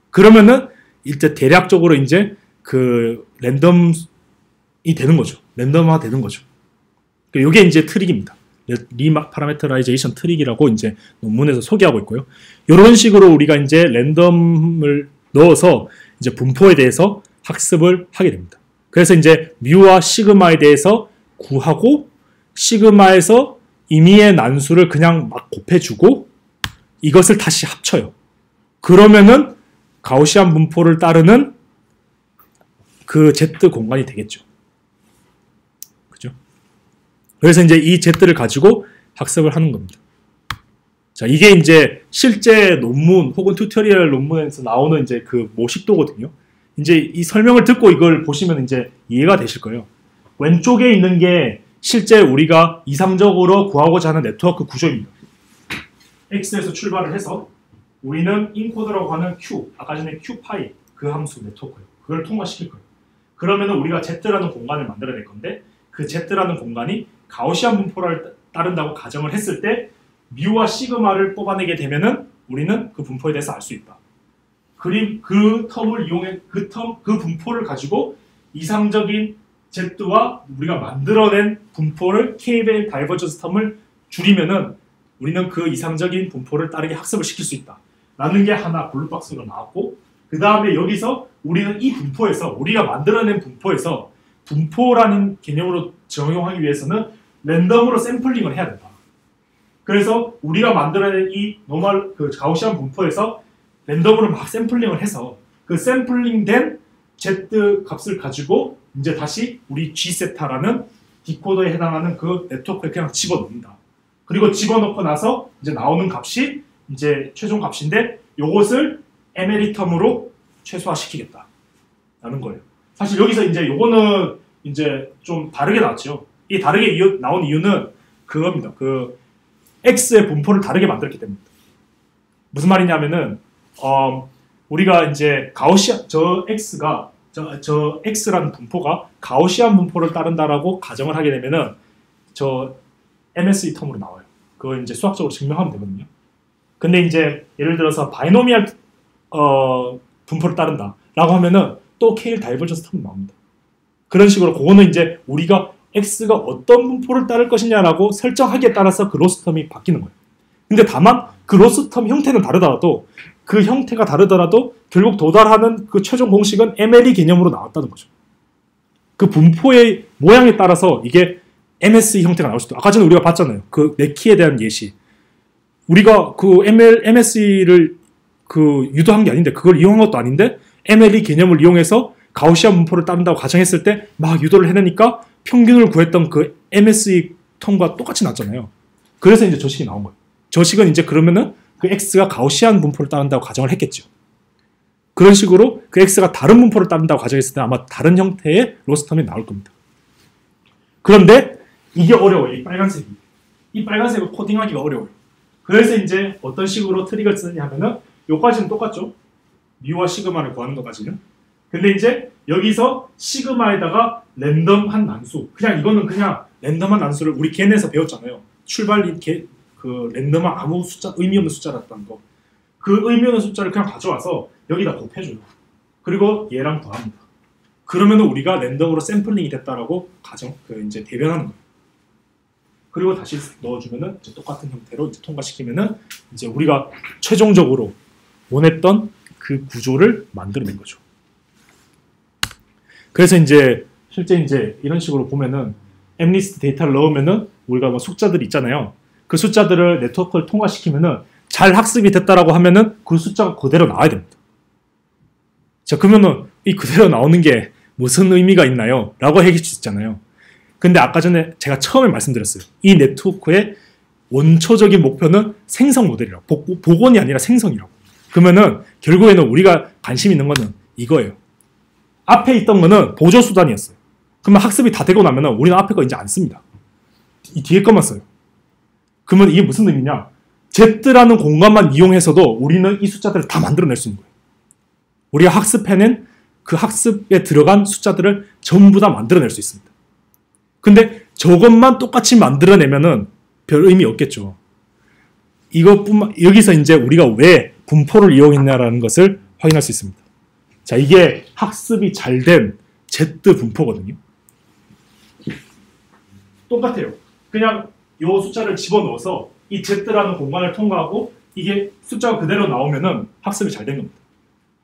그러면은 이제 대략적으로 이제 그 랜덤이 되는 거죠. 랜덤화 되는 거죠. 이게 이제 트릭입니다. 리파라메터라이제이션 트릭이라고 이제 논문에서 소개하고 있고요. 이런 식으로 우리가 이제 랜덤을 넣어서 이제 분포에 대해서 학습을 하게 됩니다. 그래서 이제 뮤와 시그마에 대해서 구하고 시그마에서 임의의 난수를 그냥 막 곱해주고 이것을 다시 합쳐요. 그러면은 가우시안 분포를 따르는 그 Z 공간이 되겠죠. 그죠? 그래서 이제 이 Z를 가지고 학습을 하는 겁니다. 자, 이게 이제 실제 논문 혹은 튜토리얼 논문에서 나오는 이제 그 모식도거든요. 이제 이 설명을 듣고 이걸 보시면 이제 이해가 되실 거예요. 왼쪽에 있는 게 실제 우리가 이상적으로 구하고자 하는 네트워크 구조입니다. X에서 출발을 해서 우리는 인코더라고 하는 Q, 아까 전에 Q파이 그 함수 네트워크예요. 그걸 통과시킬 거예요. 그러면 우리가 Z라는 공간을 만들어낼 건데 그 Z라는 공간이 가우시안 분포를 따른다고 가정을 했을 때 뮤와 시그마를 뽑아내게 되면은 우리는 그 분포에 대해서 알 수 있다. 그 텀을 이용해 그 분포를 가지고 이상적인 Z와 우리가 만들어낸 분포를 K의 다이버전스 텀을 줄이면은 우리는 그 이상적인 분포를 따르게 학습을 시킬 수 있다. 라는 게 하나 블루박스로 나왔고 그 다음에 여기서 우리는 이 분포에서 우리가 만들어낸 분포에서 분포라는 개념으로 적용하기 위해서는 랜덤으로 샘플링을 해야 된다. 그래서 우리가 만들어낸 이 노멀 그 가우시안 분포에서 랜덤으로 막 샘플링을 해서 그 샘플링된 Z 값을 가지고 이제 다시 우리 G세타라는 디코더에 해당하는 그 네트워크에 그냥 집어넣는다. 그리고 집어넣고 나서 이제 나오는 값이 이제 최종 값인데 요것을 MLE 텀으로 최소화시키겠다. 라는 거예요. 사실 여기서 이제 요거는 이제 좀 다르게 나왔죠. 이 다르게 나온 이유는 그겁니다. 그 X의 분포를 다르게 만들었기 때문입니다. 무슨 말이냐면은 우리가 이제 저 X라는 분포가 가우시안 분포를 따른다라고 가정을 하게 되면은 저 MSE 텀으로 나와요. 그걸 이제 수학적으로 증명하면 되거든요. 근데 이제 예를 들어서 바이노미얼 분포를 따른다라고 하면은 또 K일 다이버전스 텀이 나옵니다. 그런 식으로 그거는 이제 우리가 X가 어떤 분포를 따를 것이냐라고 설정하기에 따라서 그 로스 텀이 바뀌는 거예요. 근데 다만 그 로스 텀 형태는 다르더라도 그 형태가 다르더라도 결국 도달하는 그 최종 공식은 MLE 개념으로 나왔다는 거죠. 그 분포의 모양에 따라서 이게 MSE 형태가 나올 수도. 아까 전에 우리가 봤잖아요. 그 네키에 대한 예시. 우리가 그 MSE를 그 유도한 게 아닌데 그걸 이용한 것도 아닌데 MLE 개념을 이용해서 가우시안 분포를 따른다고 가정했을 때 막 유도를 해내니까 평균을 구했던 그 MSE 텀과 똑같이 났잖아요. 그래서 이제 저식이 나온 거예요. 저식은 이제 그러면은 그 X가 가우시안 분포를 따른다고 가정을 했겠죠. 그런 식으로 그 X가 다른 분포를 따른다고 가정했을 때 아마 다른 형태의 로스 텀이 나올 겁니다. 그런데 이게 어려워요. 이 빨간색이. 이 빨간색을 코딩하기가 어려워요. 그래서 이제 어떤 식으로 트릭을 쓰느냐 하면은 요까지는 똑같죠. 뮤와 시그마를 구하는 것까지는. 근데 이제 여기서 시그마에다가 랜덤한 난수. 그냥 이거는 그냥 랜덤한 난수를 우리 걔네에서 배웠잖아요. 출발이 그 랜덤한 아무 숫자, 의미 없는 숫자였다는 거. 그 의미 없는 숫자를 그냥 가져와서 여기다 곱해줘요. 그리고 얘랑 더합니다. 그러면 우리가 랜덤으로 샘플링이 됐다라고 이제 대변하는 거예요. 그리고 다시 넣어주면은 이제 똑같은 형태로 이제 통과시키면은 이제 우리가 최종적으로 원했던 그 구조를 만들어낸 거죠. 그래서 이제 실제 이제 이런 식으로 보면은 엠리스트 데이터를 넣으면은 우리가 뭐 숫자들이 있잖아요. 그 숫자들을 네트워크를 통과시키면은 잘 학습이 됐다라고 하면은 그 숫자가 그대로 나와야 됩니다. 자, 그러면은 이 그대로 나오는 게 무슨 의미가 있나요? 라고 얘기할 수 있잖아요. 근데 아까 전에 제가 처음에 말씀드렸어요. 이 네트워크의 원초적인 목표는 생성 모델이라고. 복원이 아니라 생성이라고. 그러면은 결국에는 우리가 관심 있는 거는 이거예요. 앞에 있던 거는 보조 수단이었어요. 그러면 학습이 다 되고 나면은 우리는 앞에 거 이제 안 씁니다. 이 뒤에 것만 써요. 그러면 이게 무슨 의미냐? Z라는 공간만 이용해서도 우리는 이 숫자들을 다 만들어낼 수 있는 거예요. 우리가 학습해낸 그 학습에 들어간 숫자들을 전부 다 만들어낼 수 있습니다. 근데 저것만 똑같이 만들어내면은 별 의미 없겠죠. 이것뿐만, 여기서 이제 우리가 왜 분포를 이용했냐라는 것을 확인할 수 있습니다. 자, 이게 학습이 잘 된 Z 분포거든요. 똑같아요. 그냥 이 숫자를 집어넣어서 이 Z라는 공간을 통과하고 이게 숫자가 그대로 나오면은 학습이 잘 된 겁니다.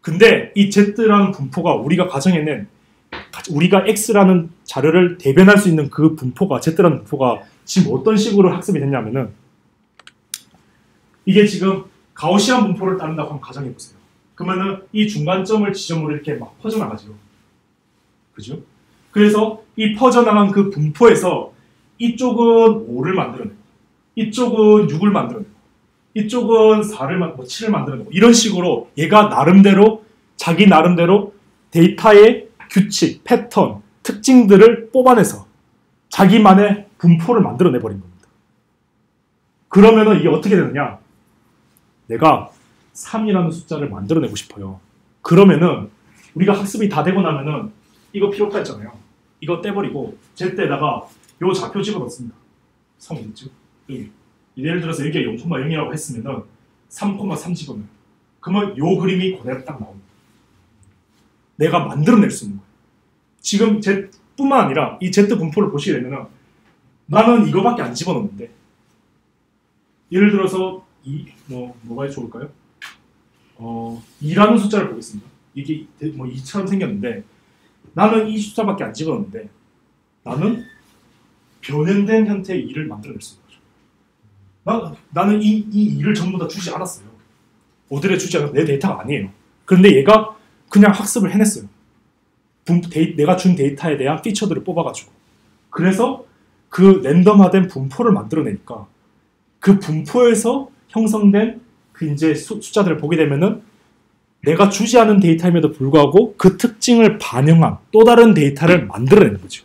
근데 이 Z라는 분포가 우리가 가정해낸 우리가 X라는 자료를 대변할 수 있는 그 분포가 Z라는 분포가 지금 어떤 식으로 학습이 됐냐면은 이게 지금 가우시안 분포를 따른다고 한번 가정해 보세요. 그러면은 이 중간점을 지점으로 이렇게 막 퍼져나가죠. 그죠? 그래서 이 퍼져나간 그 분포에서 이쪽은 5를 만들어내고 이쪽은 6을 만들어내고 이쪽은 4를 7을 만들어내고 이런 식으로 얘가 나름대로 자기 나름대로 데이터의 규칙, 패턴, 특징들을 뽑아내서 자기만의 분포를 만들어내버린 겁니다. 그러면은 이게 어떻게 되느냐? 내가 3이라는 숫자를 만들어내고 싶어요. 그러면은 우리가 학습이 다 되고 나면은 이거 필요 없다 했잖아요. 이거 떼버리고 Z에다가 요 좌표 집어넣습니다. 3 어딨죠? 여기. 예를 들어서 여기가 0,0이라고 했으면은 3,3 집어넣어요. 그러면 요 그림이 그대로 딱 나옵니다. 내가 만들어낼 수 있는 거예요. 지금 Z뿐만 아니라 이 Z 분포를 보시게 되면은 나는 이거밖에 안 집어넣는데 예를 들어서 뭐가 좋을까요? 2라는 숫자를 보겠습니다. 이게 뭐 2처럼 생겼는데 나는 이 숫자밖에 안 집어넣는데 나는 변형된 형태의 2를 만들어낼 수 있는 거죠. 나는 이 2를 전부 다 주지 않았어요. 모델에 주지 않아서 내 데이터가 아니에요. 그런데 얘가 그냥 학습을 해냈어요. 내가 준 데이터에 대한 피처들을 뽑아가지고. 그래서 그 랜덤화된 분포를 만들어내니까 그 분포에서 형성된 그 이제 숫자들을 보게 되면은 내가 주지 않은 데이터임에도 불구하고 그 특징을 반영한 또 다른 데이터를 만들어내는 거죠.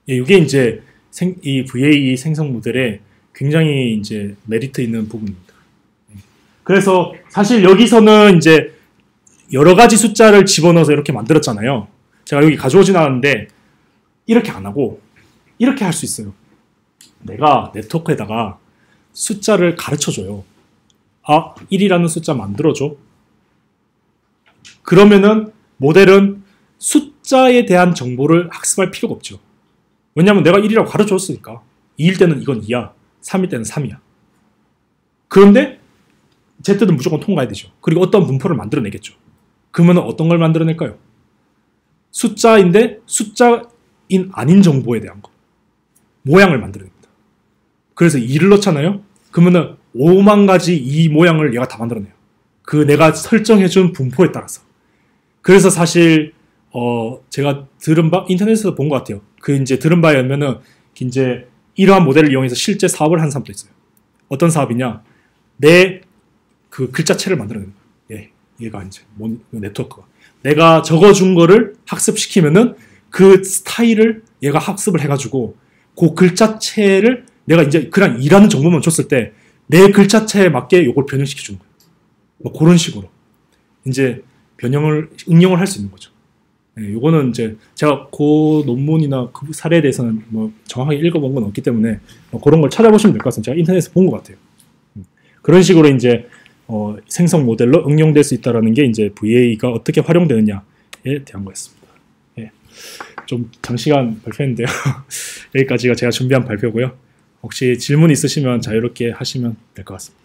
이게 이제 이 VAE 생성 모델의 굉장히 이제 메리트 있는 부분입니다. 그래서 사실 여기서는 이제 여러 가지 숫자를 집어넣어서 이렇게 만들었잖아요. 제가 여기 가져오진 않았는데 이렇게 안 하고 이렇게 할 수 있어요. 내가 네트워크에다가 숫자를 가르쳐줘요. 1이라는 숫자 만들어줘. 그러면은 모델은 숫자에 대한 정보를 학습할 필요가 없죠. 왜냐하면 내가 1이라고 가르쳐줬으니까 2일 때는 이건 2야. 3일 때는 3이야. 그런데 Z는 무조건 통과해야 되죠. 그리고 어떤 분포를 만들어내겠죠. 그러면 어떤 걸 만들어낼까요? 숫자인데 숫자인 아닌 정보에 대한 거. 모양을 만들어냅니다. 그래서 2를 넣잖아요. 그러면은 5만 가지 이 모양을 얘가 다 만들어내요. 그 내가 설정해준 분포에 따라서. 그래서 사실 제가 들은 바 인터넷에서 본 것 같아요. 그 이제 들은 바에 의하면은 이제 이러한 모델을 이용해서 실제 사업을 한 사람도 있어요. 어떤 사업이냐? 내 그 글자체를 만들어내는 거예요. 얘가 이제 네트워크가. 내가 적어준 거를 학습시키면은 그 스타일을 얘가 학습을 해가지고 그 글자체를 내가 이제 그냥 2라는 정보만 줬을 때 내 글자체에 맞게 이걸 변형시켜주는 거예요. 뭐 그런 식으로 이제 응용을 할 수 있는 거죠. 요거는 이제 제가 그 논문이나 그 사례에 대해서는 뭐 정확하게 읽어본 건 없기 때문에 뭐 그런 걸 찾아보시면 될 것 같습니다. 제가 인터넷에서 본 것 같아요. 그런 식으로 이제 생성 모델로 응용될 수 있다는 게 이제 VA가 어떻게 활용되느냐에 대한 거였습니다. 좀 장시간 발표했는데요. 여기까지가 제가 준비한 발표고요. 혹시 질문 있으시면 자유롭게 하시면 될 것 같습니다.